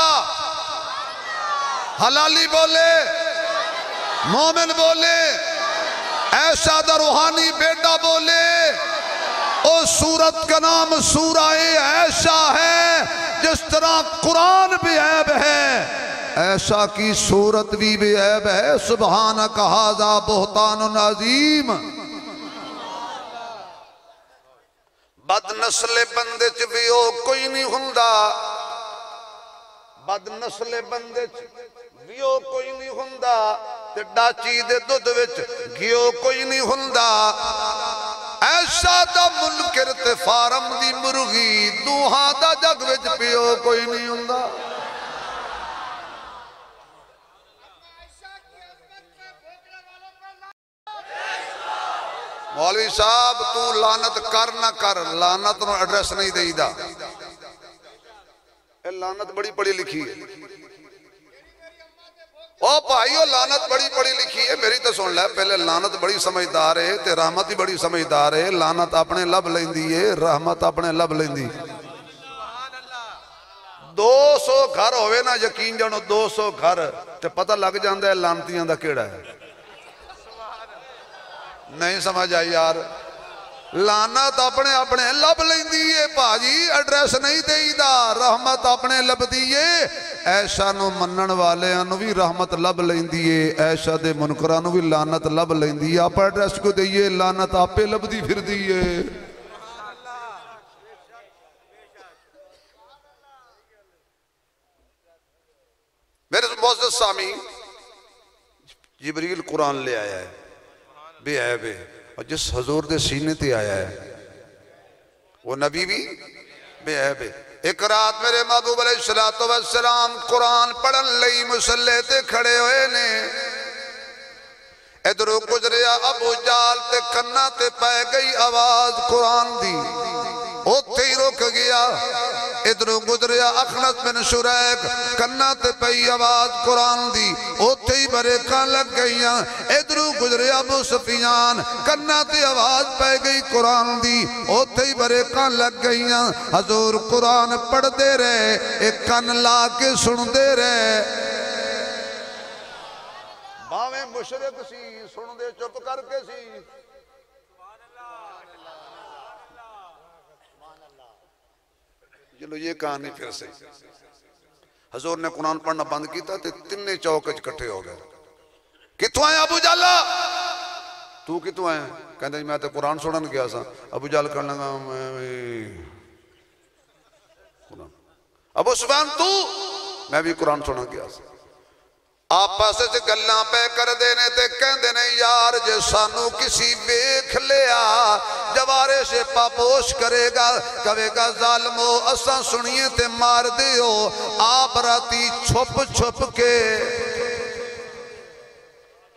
حلالی بولے، مومن بولے، عائشہ دا روحانی بیٹا بولے. او صورت کا نام سورہ عائشہ ہے. جس طرح قرآن بھی عیب ہے، عائشہ کی صورت بھی عیب ہے. سبحانک ھذا بہتان عظیم. بد نسل بندے چ بھی او کوئی نہیں ہوندا، بد نسل بندے چ بھی او کوئی نہیں ہوندا، تے ڈاچی دے دودھ وچ گھیو کوئی نہیں ہوندا. عائشہ دا منکر تے فارم دی مرغی، دوہاں دا جگ وچ پیو کوئی نہیں ہوندا. مولوی صاحب تو لعنت کر نہ کر، لعنت نو ایڈریس نہیں دئی دا. اے لعنت بڑی پڑھی لکھی ہے. او بھائیو لعنت بڑی پڑھی لکھی ہے. میری تو سن لے، پہلے لعنت بڑی سمجھدار ہے تے رحمت ہی بڑی سمجھدار ہے. لعنت اپنے لب لیندی ہے، رحمت اپنے لب لیندی. 200 گھر ہوئے نا، یقین جانو 200 گھر تے پتہ لگ جاندہ ہے لعنتیاں دا کیڑا ہے. نہیں سمجھ آئی یار. لعنت اپنے لب لیندی ہے بھاجی، ایڈریس نہیں دئی دا. رحمت اپنے لب دیئے. عائشہ نو منن والے انو بھی رحمت لب لیندی ہے، عائشہ دے منکرانو بھی لعنت لب لیندی ہے. آپ ایڈریس کو دئیے، لعنت آپ پہ لب دی پھر دیئے. میرے معزز سامعین، جبریل قرآن لے آیا ہے، بے عیب ہے، اور جس حضور دے سینے تے آیا ہے وہ نبی بھی بے عیب ہے. ایک رات میرے محبوب علیہ السلام قرآن پڑھن لئی مصلی تے کھڑے ہوئے نے. ادھروں گزریا ابو جال تے کنا تے پہ گئی آواز قرآن دی، اوتھے ہی رک گیا. ادھروں گزریا اخنس بن شریک، کنا تے پئی آواز قرآن دی، اوتھے ہی بریکاں لگ گئیاں. ادھروں گزریا ابو سفیان، کنا تے آواز پہ گئی قرآن دی، اوتھے ہی بریکاں لگ گئیاں. حضور قرآن پڑھ دے رہے، ایک کن لا کے سن دے رہے. باویں مشرک سی، سن دے چپ کر کے سی. چلو یہ کہانی پھر سے. حضور نے قرآن پڑھنا بند کیتا تے تینے چوکچ کٹھے ہو گئے. کتوں آئے ابو جالا؟ تو کتوں آئے؟ کہندے میں تے قرآن سنن گیا سا. ابو جال کرنے لگا ابو سفیان تو؟ میں بھی قرآن سنن گیا سا. آپس سے گلاں پہ کر دینے تے کہندے نے یار جے سانو کسی ویکھ لیا جوارے سے پاپوش کرے گا، کہے گا ظالمو اساں سنیے تے مار دیو. آپ راتی چھپ چھپ کے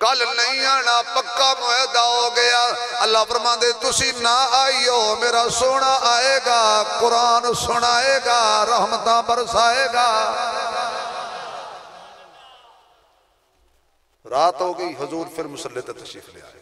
کل نہیں آنا پکا معاہدہ ہو گیا. اللہ فرمان دے تسی نہ آئیو، میرا سونا آئے گا، قرآن سنائے گا، رحمتہ برسائے گا. رات ہو گئی، حضور پھر مصلی تے تشریف لے آئے.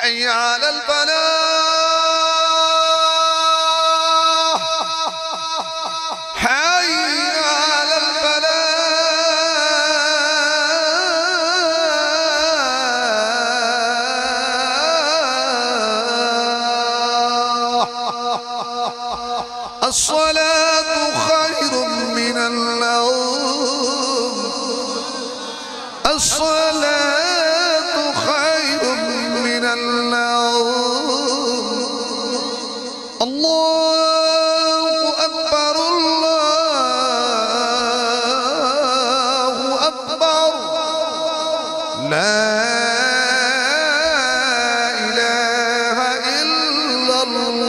حي على الفلاح حي على الفلاح الصلاة خير من النوم الصلاة خير من النوم الله أكبر الله أكبر لا إله إلا الله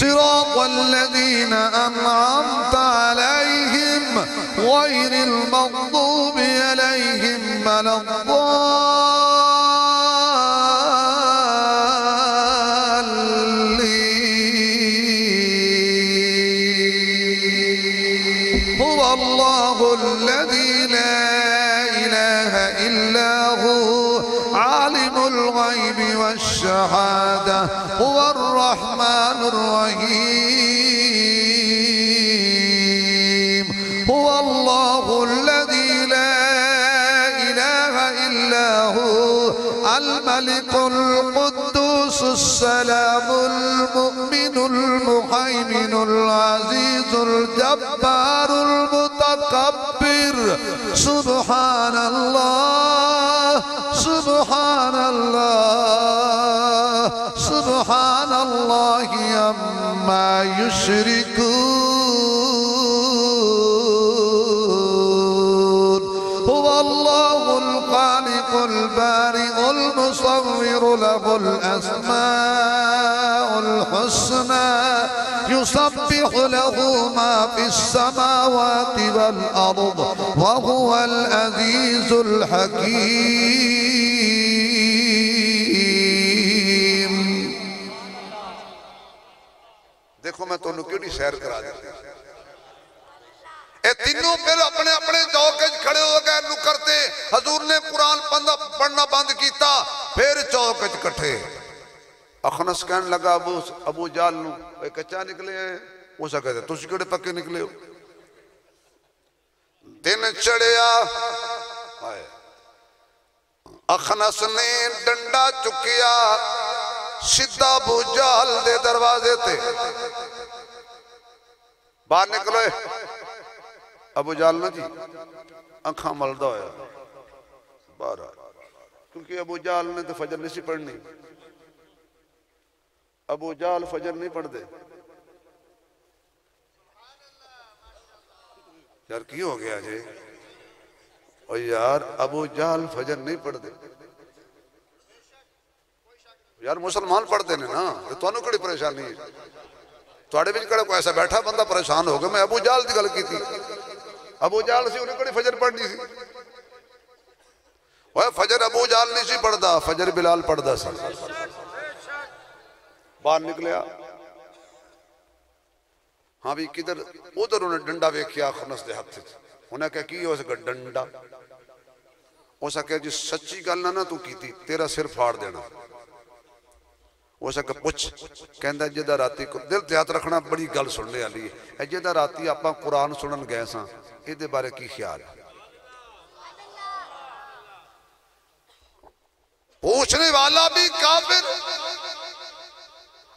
صراط الذين أنعمت عليهم غير المغضوب عليهم ولا الضالين هو الله الذي لا إله إلا هو عالم الغيب والشهادة هو الرحمن الرحيم هو الله الذي لا إله إلا هو الملك القدوس السلام المؤمن المهيمن العزيز الجبار المتكبر سبحان الله سبحان الله سبحان الله عما يشركون هو الله الخالق البارئ المصور له الأسماء الحسنى يسبح له ما في السماوات والأرض وهو العزيز الحكيم. دیکھو میں تو کیڑی سیر کرا دیتی. اے تینوں پھر اپنے اپنے چوک کھڑے ہو گئے نکرتے. حضور نے قرآن پڑھنا بند کیتا پھر چوک کٹھے. اخنس کہنے لگا ابو جال نو اے کچا نکلے ہیں. وہ سا کہتے تُس کڑے پکے نکلے ہو. دن چڑھیا اخنس نے ڈنڈا چکیا سیدھا ابو جال دے دروازے تے باہر نکلو. ابو جال نہ جی انکھاں ملدہ ہویا باہر آیا کیونکہ ابو جال نے تو فجر نہیں سی پڑھنی. ابو جال فجر نہیں پڑھ دے. یار کی ہو گیا جی اور یار ابو جال فجر نہیں پڑھ دے. یار مسلمان پڑھ دے نا تو انہوں کڑی پریشانی ہے. توڑے بھی کڑے کو ایسا بیٹھا بندہ پریشان ہو گیا. میں ابو جال دی گل کی تھی. ابو جال سی انہیں کڑی فجر پڑھنی سی. وہ فجر ابو جال نہیں سی پڑھ دا فجر بلال پڑھ دا سی. باہر نکلیا ہاں بھی کدھر ادھر انہیں ڈنڈا ویکھیا خنس دے ہاتھ سے. انہیں کہا کی ہو سکا ڈنڈا. وہ سا کہا جی سچی گل نہ تو کی تھی تیرا سر پھاڑ دینا. وہ سا کہا پوچھ کہندہ جدہ راتی دل تیات رکھنا بڑی گل سننے والی ہے. جدہ راتی آپاں قرآن سنن گئے ساں یہ دے بارے کی خیال ہے. پوچھنے والا بھی کافر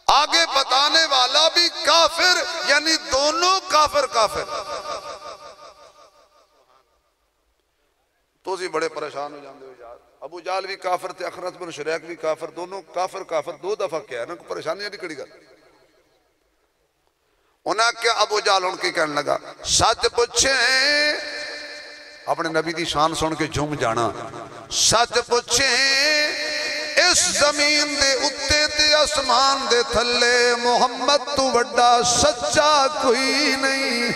آگے بتانے والا بھی کافر یعنی دونوں کافر کافر. تو بڑے پریشان ہو جاندے ہو یار. ابو جال بھی کافر تھے اخنس بن شریک بھی کافر. دونوں کافر کافر دو دفعہ کیا ہے نا پریشانی نہیں کڑی گل. انہاں کیا ابو جال ان کی کہنے لگا سچ پوچھیں اپنے نبی دی شان سن کے جھوم جانا. سچ پوچھیں اس زمین دے اتے تے اسمان دے تھلے محمد تو وڈا سچا کوئی نہیں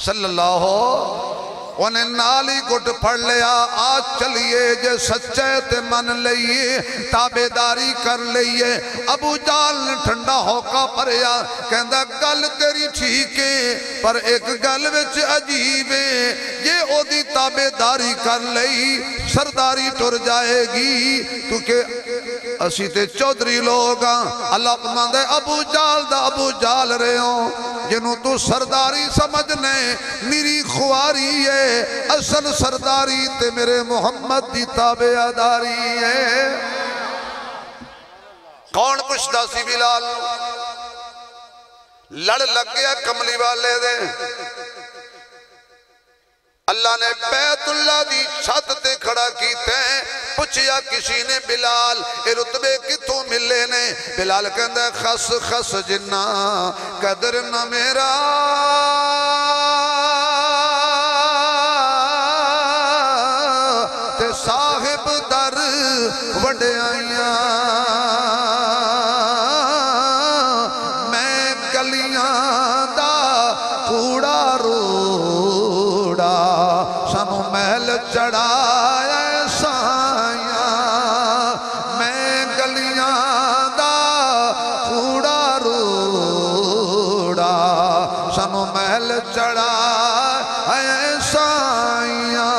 صلی اللہ ہو. انہیں نالی گھٹ پڑھ لیا آج چلیے جے سچے تے من لئیے تابیداری کر لئیے. ابو جال نے ٹھنڈا ہوکا پریا کہندہ گل تیری ٹھیک ہے پر ایک گل وچ عجیب ہے یہ او دی تابیداری کر لئی سرداری ٹر جائے گی کیونکہ اسی تے چودری لوگ اللہ پماندے ابو جال رہے ہوں جنہوں تو سرداری سمجھنے میری خواری ہے اصل سرداری تے میرے محمد دی تابعداری ہے. کون پوچھتا سی بلال لڑ لگ گیا کملی والے دے. اللہ نے بیت اللہ دی چھت تے کھڑا کیتے ہیں. پوچھیا کسی نے بلال اے رتبے کتوں ملے نے. بلال کہندہ خس خس جنہ قدر نہ میرا تے صاحب در وڈے آئیاں میں گلیاں دا کوڑا روڑا سانو محل چڑھایا سائیاں میں گلیاں دا کوڑا روڑا سانو محل چڑھایا سائیاں.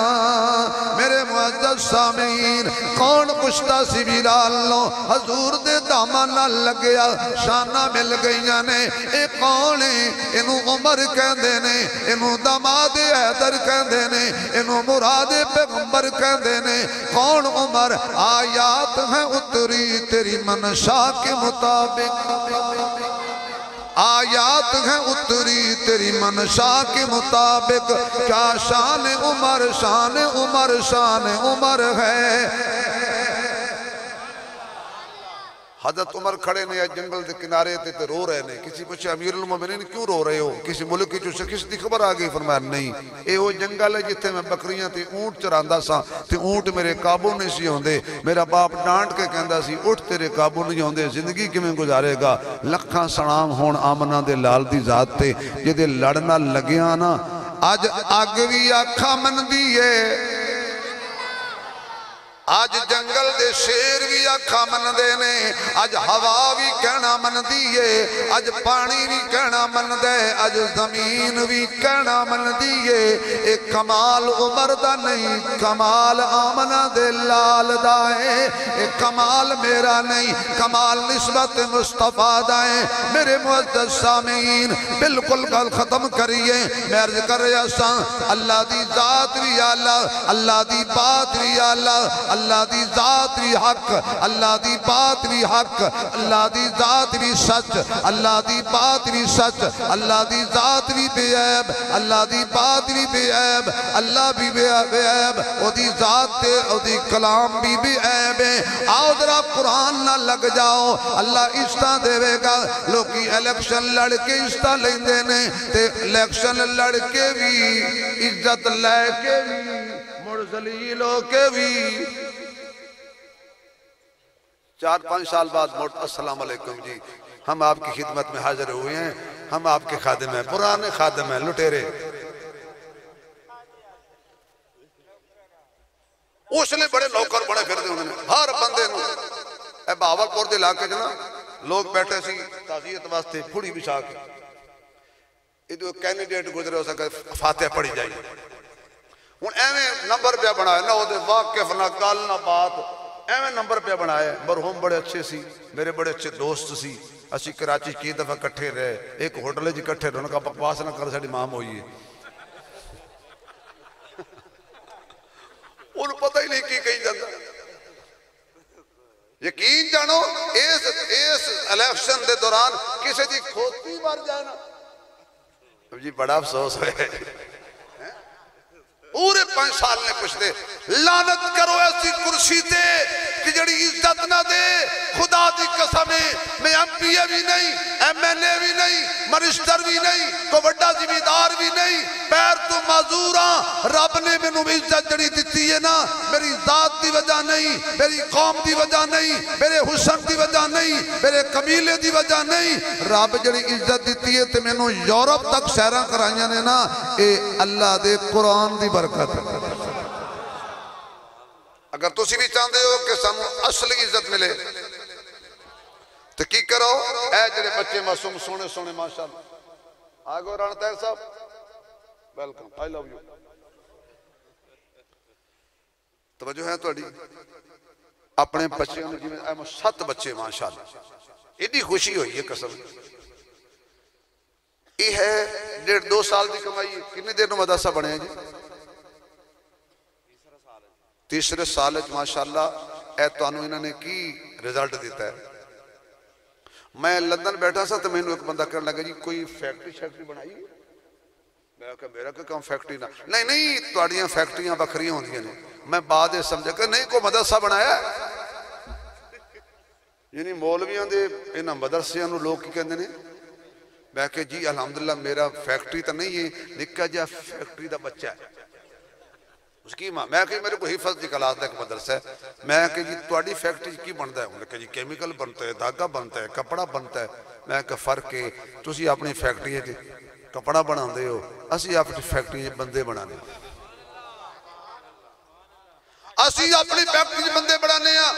میرے معزز سامعین کون پوچھتا سی بلال نو حضور دے دامن نہ لگیا شانہ مل گئیاں نے. اے کون ہے انہوں عمر کہندے نے انہوں داماد حیدر کہندے نے انہوں مراد پیغمبر کہندے نے. کون عمر آیات ہیں اتری تیری منشا کے مطابق آیات ہیں اتری تیری منشا کے مطابق. کیا شان عمر شان عمر شان عمر ہے. حضرت عمر کھڑے نے جنگل دے کنارے تے رو رہے نے. کسی پوچھے امیر المومنین کیوں رو رہے ہو؟ کسی ملک کی جو شخص دی خبر آگئی. فرمایا نہیں اے وہ جنگل ہے جتھے میں بکریاں تے اونٹ چراندا سا تے اونٹ میرے قابو نہیں سی ہوندے. میرا باپ ڈانٹ کے کہندا سی اٹھ تیرے قابو نہیں ہوندے زندگی کیویں گزارے گا. لکھاں سلام ہون آمنہ دے لال دی ذات تے جدے لڑنا لگیاں نا اج اگ بھی آکھا من دیئے آج جنگل دے شیر بھی آکھا من دے نے آج ہوا بھی کہنا من دیئے آج پانی بھی کہنا من دے آج زمین بھی کہنا من دیئے. ایک کمال عمر دا نہیں کمال آمنہ دے لال دائے. ایک کمال میرا نہیں کمال نسبت مصطفیٰ دائے. میرے معزز سامعین بالکل گل ختم کریے. میں عرض کر رہا سا اللہ دی ذات بھی اللہ اللہ دی بات بھی اللہ اللہ دی ذات بھی حق اللہ دی بات بھی حق اللہ دی ذات بھی سچ اللہ دی بات بھی سچ اللہ دی ذات بھی بے عیب اللہ دی بات بھی بے عیب اللہ بھی بے عیب او دی ذات تے او دی کلام بھی بے عیب ہے. آؤ ذرا قرآن نہ لگ جاؤ اللہ عزتاں دے گا. لوگی الیکشن لڑ کے عزتاں لیندے نے تے الیکشن لڑ کے بھی عزت لے کے بھی مڑ ذلیل ہو کے بھی 4-5 سال بعد موٹ السلام علیکم جی ہم آپ کی خدمت میں حاضر ہوئے ہیں. ہم آپ کے خادم ہیں پرانے خادم ہیں لٹیرے. اس لئے بڑے نوکر بڑے پھر دے انہوں نے ہر بندے نو اے باول پور دے علاقے جنا لوگ بیٹھے سی تعزیت واسطے پھوڑی بچھا کے ادھو کینڈیڈیٹ گزرے ہو سکے فاتح پڑھی جائیے. ان ایویں نمبر پہ بنایا نہ ہو دے واقف نہ گال نہ بات ایویں نمبر پہ بنایا. مرحوم بڑے اچھے سی میرے بڑے اچھے دوست سی. اسی کراچی کی دفعہ کٹھے رہے ایک ہوٹل جی کٹھے رہے. انہوں کا بکواس نہ کر ساڑی مام ہوئی ہے. انہوں پتہ ہی نہیں کی کہیں جاتا. یقین جانو اس الیکشن دے دوران کسی دی کھوتی مار جائے نا جی بڑا افسوس ہے. پورے 5 سال نے کچھ دے لعنت کرو ایسی کرسی تے کہ جڑی عزت نہ دے. خدا دی قسمیں میں ایم پی اے بھی نہیں ایم این اے بھی نہیں منسٹر بھی نہیں تو بڑا ذمہ بھی نہیں پیر تو معذوراں. رب نے میں نو عزت جڑی دیتی ہے نا میری ذات دی وجہ نہیں میری قوم دی وجہ نہیں میرے حسن دی وجہ نہیں میرے قبیلے دی وجہ نہیں. رب جڑی عزت دیتی ہے تے میں نو یورپ تک سیراں کرائیاں نے نا اے اللہ دے قرآن دی برکت. اگر تسی بھی چاہتے ہو کہ سانو اصلی عزت ملے تو کی کرو اے جڑے بچے معصوم سونے سونے ماشاءاللہ آگو رانا طاہر صاحب ویلکم آئی لو یو. توجہ ہے تو اڈی اپنے بچے نے جی میں 7 بچے ماشاءاللہ اتنی خوشی ہوئی ہے قسم. یہ ہے 1.5-2 سال دی کمائی. کتنے دیر نو مدرسہ بنے ہیں جی؟ تیسرے سال ماشاءاللہ اے تو انہوں انہوں نے کی ریزلٹ دیتا ہے. میں لندن بیٹھا سا تو میں نے ایک بندہ کرنے لگا جی کوئی فیکٹری بنائی. میں کہا میرا کہ کام فیکٹری نہ نہیں توڑیاں فیکٹریاں بکھریاں ہوندیاں نے. میں بعد سمجھا کہ نہیں کوئی مدرسہ بنایا یعنی مولویاں دے انہاں مدرسیاں نو لوگ کی کہندے نے. میں کہ جی الحمدللہ میرا فیکٹری تو نہیں ہے نکا جا فیکٹری دا بچہ ہے اس کی ماں. میں کہ میرے کو حفظ دی کلاس دا ایک مدرسہ ہے. میں کہ جی توڑی فیکٹری کی بنتا ہے؟ انہوں نے کہ جی کیمیکل بنتا ہے دھاگا بنتا ہے کپڑا بنتا ہے. میں کہ فرق ہے تسی اپنی فیکٹری ہے کپڑا بنا دے ہو اسی اپنی فیکٹری بندے بنا دے. اسی اپنی فیکٹری بندے بنانے ہیں.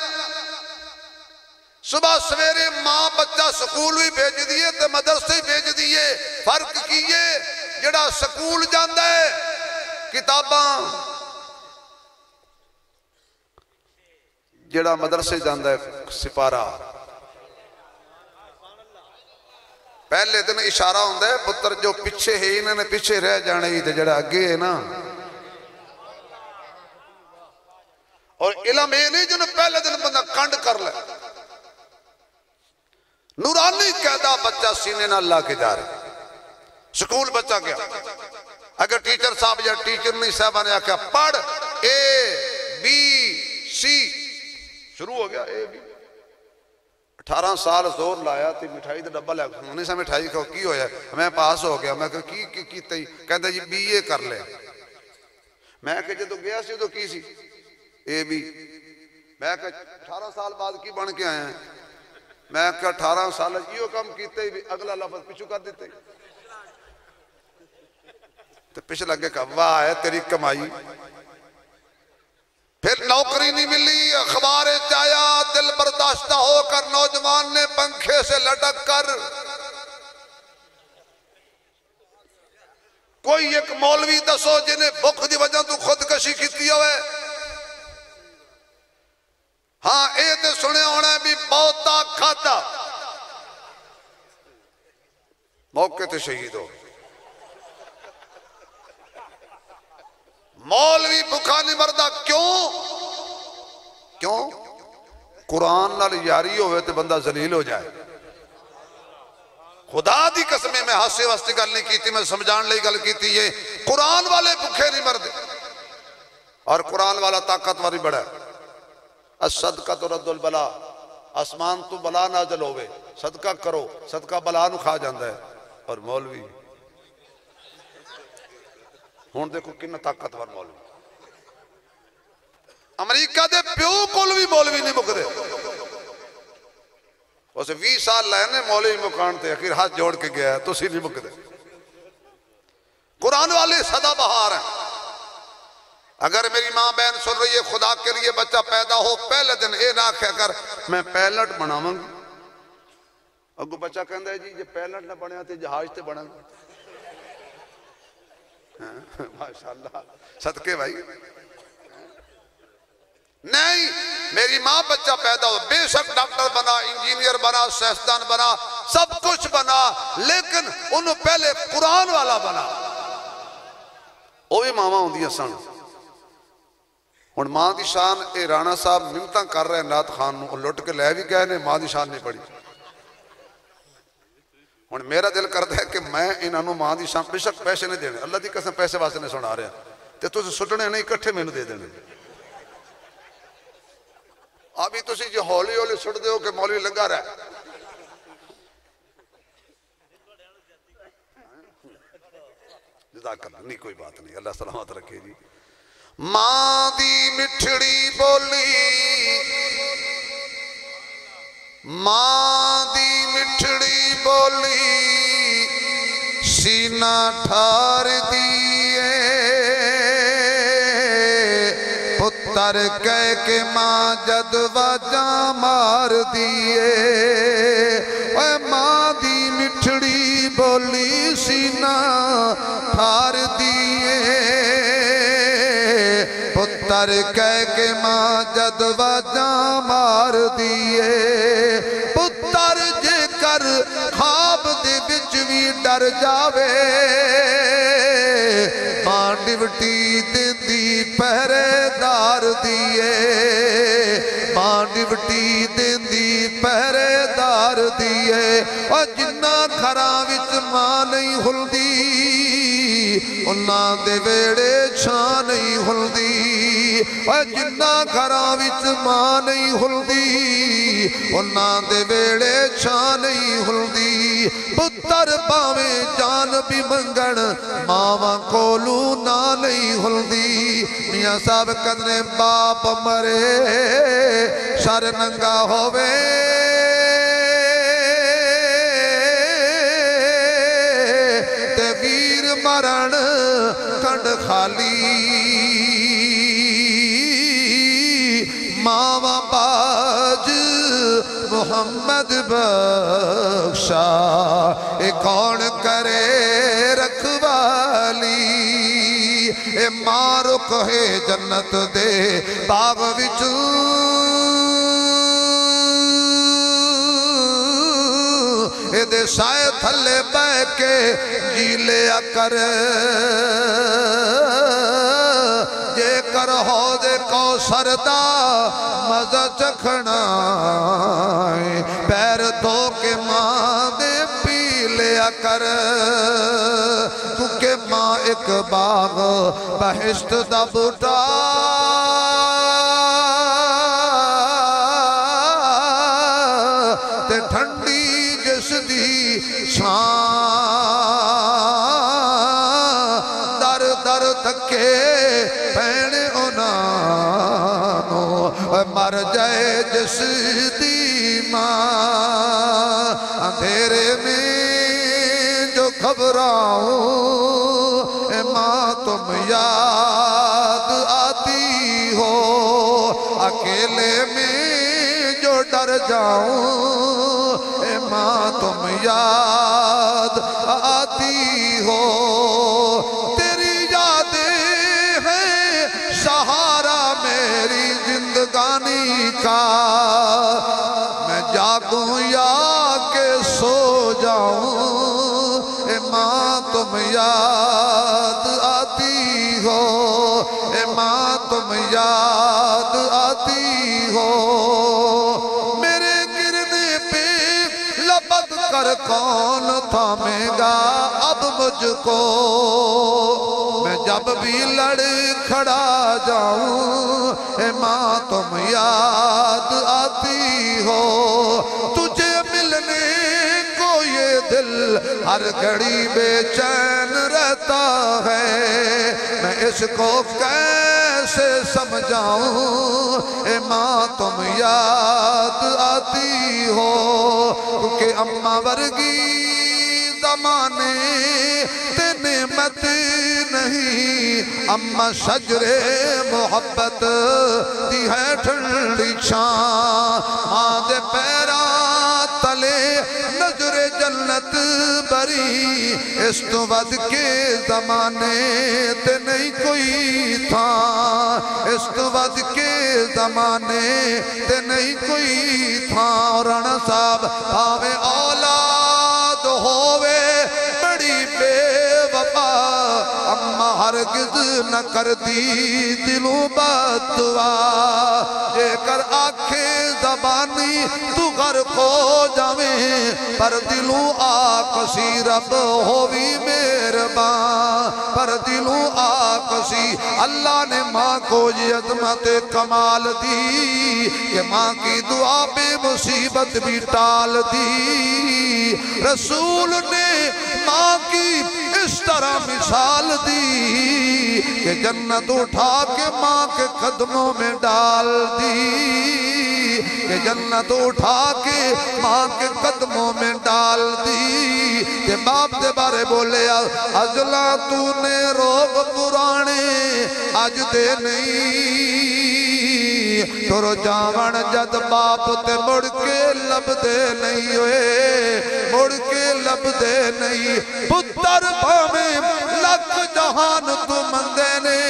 صبح سویرے ماں بچہ سکول بھی بھیج دیئے تے مدرسے بھیج دیئے. فرق کیے جڑا سکول جاندہ ہے کتاباں جڑا مدرسے جاندہ ہے سپارہ. پہلے دن اشارہ ہوندہ ہے پتر جو پچھے ہے انہوں نے پیچھے رہ جانے ہی تے جڑا اگے ہے نا. اور علم یہ نہیں جو پہلے دن بندہ کنڈ کر لے. نورانی قیدہ بچہ سینے نہ اللہ کے جا رہے. سکول بچہ گیا اگر ٹیچر صاحب یا ٹیچر نہیں صاحبہ نے آکھا پڑھ A B C شروع ہو گیا A B 18 سال زور لایا تے مٹھائی دا ڈبا لے انہیں سا مٹھائی کہو کی ہویا میں پاس ہو گیا میں کہا کی تی کہتا جی BA کر لے میں کہا جدو گیا سی تو کی سی AB میں کہا 18 سال بعد کی بن کے آئے ہیں میں کہا 18 سال یہ کم کیتے ہی اگلا لفظ پیچھو کر دیتے تو پیچھے لگے کہا واہ ہے تیری کمائی پھر نوکری نہیں ملی اخبار چایا دل برداشتہ ہو کر نوجوان نے پنکھے سے لٹک کر کوئی ایک مولوی دسو جنہیں بھوک دی وجہ تو خودکشی کیتی ہوئے ہاں اے تے سنے ہونے بھی بہتا کھاتا موقع تے شہید ہو مولوی بھکا نہیں مردہ کیوں قرآن نال یاری ہوئے تو بندہ ذلیل ہو جائے خدا دی قسمیں میں ہاسے واسطے گل نہیں کیتی میں سمجھان لئی گل کیتی یہ قرآن والے بھکے نہیں مردے اور قرآن والا طاقتور ہی بڑا ہے الصدقہ تو رد البلا آسمان تو بلا نازل ہوئے صدقہ کرو صدقہ بلا نو کھا جاندہ ہے اور مولوی ہون دیکھو کنہ طاقتور مولوی امریکہ دے پیو مولوی نہیں مکدے اسے 20 سال لینے مولوی مکان تے اخیر ہاتھ جوڑ کے گیا ہے تو اسی نہیں مکدے قرآن والے صدا بہار ہیں اگر میری ماں بہن سن رہی ہے خدا کے لیے بچہ پیدا ہو پہلے دن اے نہ کہہ کر میں پیلٹ بناواں گی اگو بچہ کہندا ہے جی یہ پیلٹ نہ بنیا تے جہاز تے بنا گا ماشاءاللہ صدقے بھائی نہیں میری ماں بچہ پیدا ہو بے شک ڈاکٹر بنا انجینئر بنا سائنسدان بنا سب کچھ بنا لیکن انہوں پہلے قرآن والا بنا وہ بھی ماما ہوں دیا سن اور ماں دی شان اے رانا صاحب منتاں کر رہے ہیں نات خان نو لٹ کے لے بھی گئے نے ماں دی شان نہیں پڑی اور میرا دل کرتا ہے کہ میں انہوں ماں دی شان بے شک پیسے نہیں دینے اللہ دی قسم پیسے واسے نہیں سنا رہے ہیں تے تو سے سٹنے نہیں کٹھے میں دے دینے ابھی تو سی جو ہولی ہولی سٹ دے ہو کہ مولوی لگا رہا ہے جزاک اللہ نہیں کوئی بات نہیں اللہ سلامت رکھے جی ماں دی مٹھڑی بولی ماں دی مٹھڑی بولی سینہ ٹھار دیئے پتر کہہ کے ماں جد وجہ مار دیئے اے ماں دی مٹھڑی بولی سینہ ٹھار دیئے پتر کہہ کے ماں جد وجہ مار دیئے پتر جے کر خواب دے بچ بھی ڈر جاوے ماں ڈیوٹی دیندی پہرے دار دیئے ماں ڈیوٹی دیندی پہرے دار دیئے اور جنہ گھراں وچ ماں نہیں ہلدی انہاں دے ویڑے چھاں نہیں ہلدی اور جنہ گھراں وچ ماں نہیں ہلدی انہاں دے ویڑے چھاں نہیں ہلدی پتر باویں جان بھی منگن ماواں کولو نہ نہیں ہلدی میاں صاحب کدنے باپ مرے سر ننگا ہووے تے ویر مرن کنڈ خالی ماواں باج محمد بخشا اے کون کرے رکھوالی اے ماں رخ ہے جنت دے باغ وچ اے دے سائے تھلے بے کے جی لیا کر جے کر ہو دے کوثر دا مزہ چکھنا پیر دھو کے ماں دے پی لیا کر کیونکہ ماں ایک باغ بہشت دا بوٹا ٹھنڈی جس دی چھاں در در تھکے پینے انہوں مر جائے جس دی ماں اندھیرے میں جو گھبراؤں اے ماں تم یاد آتی ہو اکیلے میں جو ڈر جاؤں اے ماں تم یاد آتی ہو تیری یادیں ہیں سہارا میری زندگانی کا میں جاگوں یا کہ سو جاؤں اے ماں تم یاد آتی ہو اے ماں تم یاد آتی ہو میرے گرنے پہ لپٹ کر کون تھامے گا اب مجھ کو میں جب بھی لڑ کھڑا جاؤں اے ماں تم یاد آتی ہو تجھے ملنے کو یہ دل ہر گھڑی بے چین رہتا ہے میں اس کو کیسے سمجھاؤں اے ماں تم یاد آتی ہو کیونکہ اماں ورگی زمانے تے نعمت نہیں اماں شجر محبت دی ہے ٹھنڈی چھاں ماں دے پیراں تلے نظر جنت بری اس تو ود کے زمانے تے نہیں کوئی تھا اس تو ود کے زمانے تے نہیں کوئی تھا رانا صاحب آوے اولاد ہووے بڑی بے وفا اماں ہرگز نہ کر دی دلوں بددعا جے کر آنکھیں زبانی تو غرق ہو جاویں پر دلوں آکسی رب ہووی مہربان پر دلوں آکسی اللہ نے ماں کو یہ عظمت کمال دی کہ ماں کی دعا پہ مصیبت بھی ٹال دی رسول نے ماں کی اس طرح مثال دی کہ جنت اٹھا کے ماں کے قدموں میں ڈال دی کہ جنت اٹھا کے ماں کے قدموں میں ڈال دی کہ باپ دے بارے بولے ازلا تو نے روگ پرانے آج دے نہیں تو رو جاون جد باپ تے مڑ کے لب دے نہیں ہوئے مڑ کے لب دے نہیں پتر پاویں لکھ جہان تو مندے نے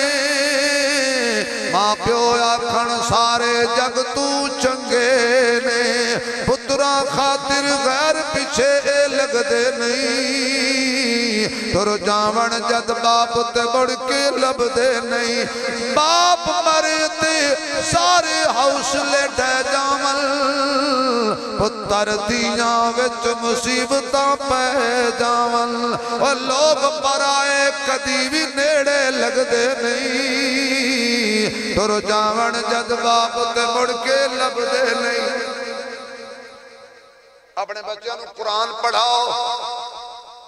ماں پیو آکھن سارے جگ تو چنگے نے پترا خاطر غیر پیچھے لگ دے نہیں تر جاون جد باپ تے بڑھ کے لب دے نہیں باپ مرے تے سارے حوصلے ڈے جاون پتر دیاں وچ مصیبتاں پہ جاون اور لوگ پرائے کدی بھی نیڑے لگ دے نہیں تر جاون جد باپ تے بڑھ کے لب دے نہیں اپنے بچوں کو قرآن پڑھاؤ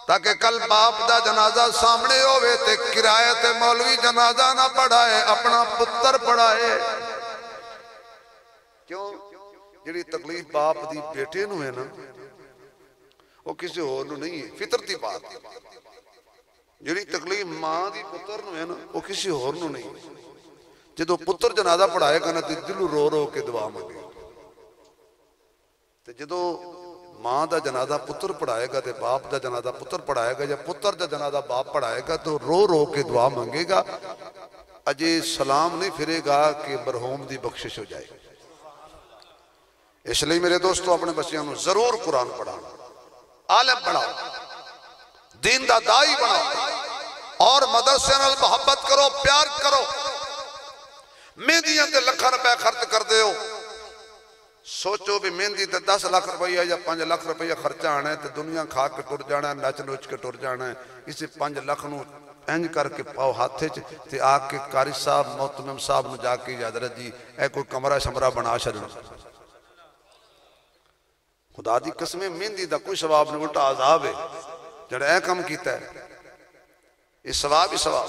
تاکہ کل باپ دا جنازہ سامنے ہوئے تے کرایہ تے مولوی جنازہ نہ پڑھائے اپنا پتر پڑھائے کیوں جڑی تکلیف باپ دی بیٹے نو ہے نا وہ کسی اور نو نہیں ہے فطرتی بات جڑی تکلیف ماں دی پتر نو ہے نا وہ کسی اور نو نہیں ہے جدو پتر جنازہ پڑھائے گا نا تے دل رو رو کے دعا مانگے تے جدو ماں دا جنازہ پتر پڑھائے گا تے باپ دا جنازہ پتر پڑھائے گا یا پتر دا جنازہ باپ پڑھائے گا تو رو رو کے دعا مانگے گا اجے سلام نہیں پھرے گا کہ مرحوم دی بخشش ہو جائے اس لئے میرے دوستو اپنے بچیاں نو ضرور قرآن پڑھاؤ عالم پڑھاؤ دین دا دائی بناؤ اور مدرسے نال محبت کرو پیار کرو مہندیاں تے لکھاں روپے خرچ کر دے ہو سوچو بھی مہندی تے 10 لاکھ روپیہ یا 5 لاکھ روپیہ خرچہ آنا ہے تے دنیا کھا کے ٹر جانا ہے نچ نوچ کے ٹر جانا ہے اسے 5 لاکھ نو انج کر کے پاؤ ہاتھے تے آ کے قاری صاحب محتمم صاحب نو جا کے حضرت جی اے کوئی کمرہ شمرہ بنا چھڈنا خدا دی قسم مہندی دا کوئی ثواب نہیں، الٹا عذاب ہے جڑا اے کم کیتا ہے، یہ ثواب ہی ثواب۔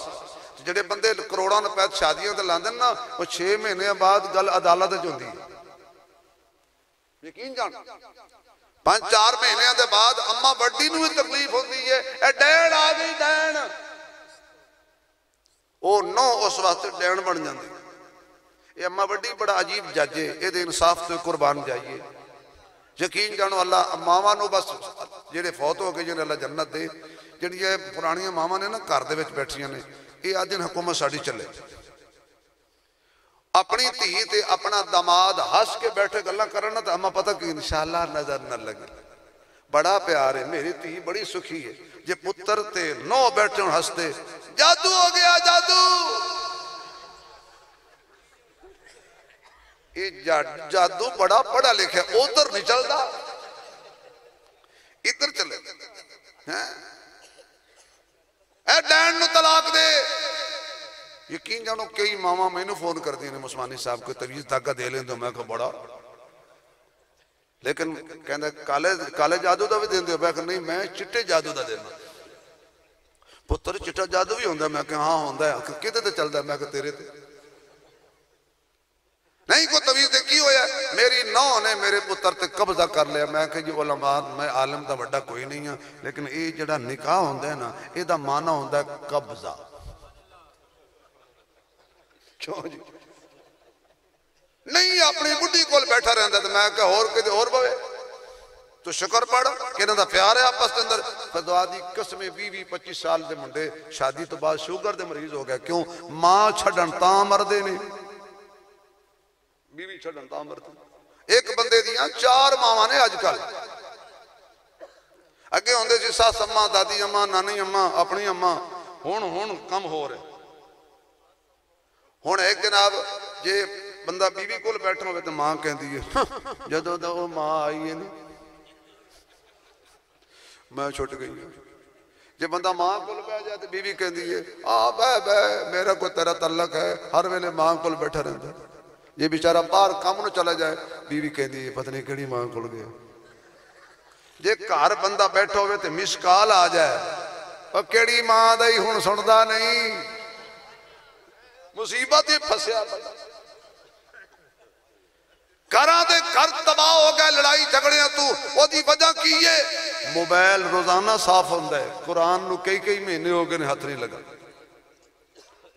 جڑے بندے کروڑاں روپے شادیاں تے لاندے نا، وہ 6 مہینے بعد گل عدالت وچ ہوندی ہے، یقین جان 5-4 مہینے دے بعد اما بڑی نو بھی تکلیف ہوندی ہے، اے ڈین آ گئی ڈین، او نو اس واسطے ڈین بن جاندی۔ یہ اما بڑی بڑا عجیب جج ہے، اے دے انصاف تو قربان جائیے، یقین جانو اللہ ماواں نو بس جڑے فوت ہو گئے جنہیں اللہ جنت دے، جڑی یہ پرانیاں ماواں نے نا گھر دے وچ بیٹھیاں نے، یہ آدھن حکومت ساڑی چلے، اپنی تھی تے اپنا داماد ہس کے بیٹھے گلاں کرنا تو اما پتہ کہ انشاءاللہ نظر نہ لگے، بڑا پیار ہے، میری تھی بڑی سکھی ہے، جے پتر تے نو بیٹھے ہوں ہستے، جادو ہو گیا جادو، یہ جادو بڑا پڑھا لکھا ہے، ادھر نہیں چلتا، ادھر چلے، اے ڈین نو طلاق دے۔ یقین جانو کئی ماما میں نے فون کر دی نے مسمانی صاحب کو تویز دھاگا دے لیں تو میں کہا بڑا، لیکن کہندہ کالے جادو دا بھی دین دے، میں کہا نہیں میں چٹے جادو دا دینا، پتر چٹا جادو بھی ہوندہ، میں کہا ہاں ہوندہ ہے، کتے تے چل دا، میں کہا تیرے تے نہیں کو تویز دے کی ہویا ہے، میری نو نے میرے پتر تے قبضہ کر لیا، میں کہا جی علماء میں عالم دا بڑا کوئی نہیں ہے، لیکن یہ جڑا نکاح ہوندہ ہے نا، یہ دا معنی ہوندہ ہے قبضہ، کیوں جی نہیں اپنی بڑی کول بیٹھا رہندا تو میں کہا اور کدے اور بوے تو شکر پڑھ کہ انہاں دا پیار ہے آپس کے اندر۔ خدا دی قسم 20-25 سال دے منڈے شادی تو بعد شوگر دے مریض ہو گیا، کیوں ماں چھڑن تاں مردے نے، بیوی چھڑن تاں مردے، ایک بندے دیاں 4 ماواں نے آج کل، اگے ہوندے سی ساس اماں دادی اماں نانی اماں اپنی اماں، ہون کم ہو رہے، ہون ایک جناب جے بندہ بیوی کول بیٹھا ہوئے تو ماں کہہ دیئے جدو دا وہ ماں آئی ہے نا میں چھوٹ گئی ہوں، جے بندہ ماں کول بیٹھ جائے تو بیوی کہہ دیئے بے میرا کوئی تیرا تعلق ہے، ہر ویلے ماں کول بیٹھا رہتا ہے، جے بیچارہ باہر کام نو چلا جائے بیوی کہہ دیئے پتہ نہیں کیڑی ماں کول گیا، جے کار بندہ بیٹھا ہوئے تو مس کال آ جائے اور کیڑی ماں دائی ہون سندا نہیں، مصیبت ہی پھسیا بندہ، گھراں دے گھر تباہ ہو گئے، لڑائی جھگڑیاں تو وہ دی وجہ کی یہ موبائل روزانہ صاف ہوندہ ہے، قرآن نو کئی مہینے ہو گئے ہاتھ نہیں لگا،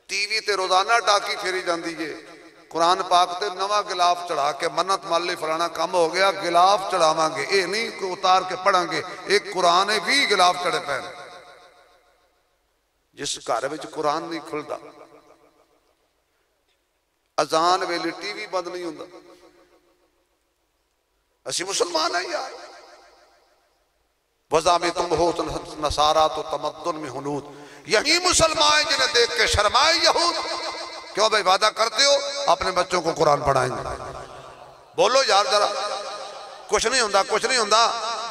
ٹی وی تے روزانہ ٹاکی پھیری جاندی ہے، قرآن پاک تے نواں گلاف چڑھا کے منت مالی فلانا کام ہو گیا گلاف چڑھاواں گے، اے نہیں کو اتار کے پڑھاں گے، ایک قرآن ہے 20 گلاف چڑھے پہن، جس گھر وچ قرآن نہیں کھلدا، اذان ویلے ٹی وی بند نہیں ہوندہ، اسی مسلمان ہیں یار، وَذَا میں تم ہو نصارات و تمدن میں ہنود، یہی مسلمان جنہیں دیکھ کے شرمائے یہود، کیوں بھائی وعدہ کرتے ہو اپنے بچوں کو قرآن پڑھائیں گے، بولو یار ذرا، کچھ نہیں ہوندہ،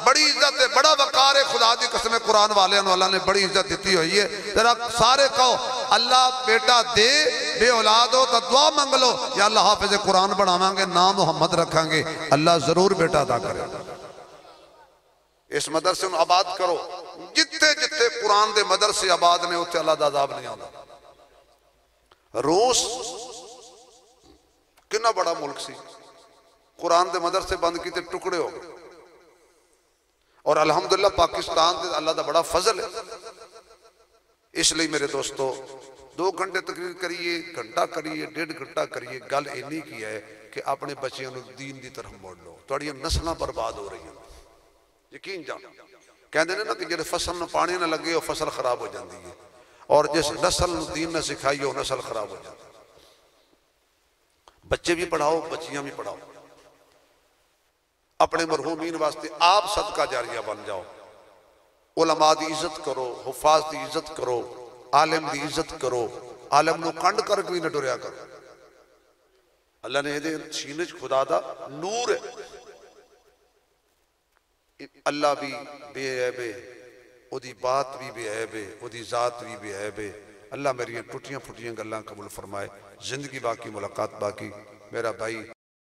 بڑی عزت ہے، بڑا وقار ہے، خدا دی قسم قرآن والے انہوں اللہ نے بڑی عزت دیتی ہوئی ہے، ذرا سارے کہو اللہ بیٹا دے، بے اولاد ہو تو دعا منگ لو، یا اللہ حافظ قرآن بڑھاواں گے، نام محمد رکھاں گے، اللہ ضرور بیٹا عطا کرے، اس مدرسے انہوں آباد کرو، جتے قرآن دے مدرسے آباد نے اتھے اللہ دا عذاب نہیں آتا۔ روس کنا بڑا ملک سی، قرآن دے مدرسے بند کی تے ٹکڑے ہو گئے، اور الحمدللہ پاکستان دے اللہ دا بڑا فضل ہے، اس لئے میرے دوستو 2 گھنٹے تقریر کریے، گھنٹہ کریے، 1.5 گھنٹہ کریے، گل اینی کی ہے کہ اپنے بچیاں نو دین دی طرف موڑ لو، توڑی نسلیں برباد ہو رہی ہیں، یقین جان کہندے نے نا کہ جڑے فصل نو پانی نہ لگے وہ فصل خراب ہو جاندی ہے، اور جس نسل نو دین نہ سکھائی وہ نسل خراب ہو جاندی ہے، بچے بھی پڑھاؤ بچیاں بھی پڑھاؤ، اپنے مرحومین واسطے آپ صدقہ جاریہ بن جاؤ، علماء دی عزت کرو، حفاظ دی عزت کرو، عالم دی عزت کرو، عالم نو کنڈ کر کے بھی نہ ڈریا کرو، اللہ نے دے سینج خدا دا نور ہے، اللہ بھی بے عیب ہے، او دی بات بھی بے عیب ہے، او دی ذات بھی بے عیب ہے، اللہ میری ٹوٹیاں پھٹیاں گلاں قبول فرمائے، زندگی باقی ملاقات باقی، میرا بھائی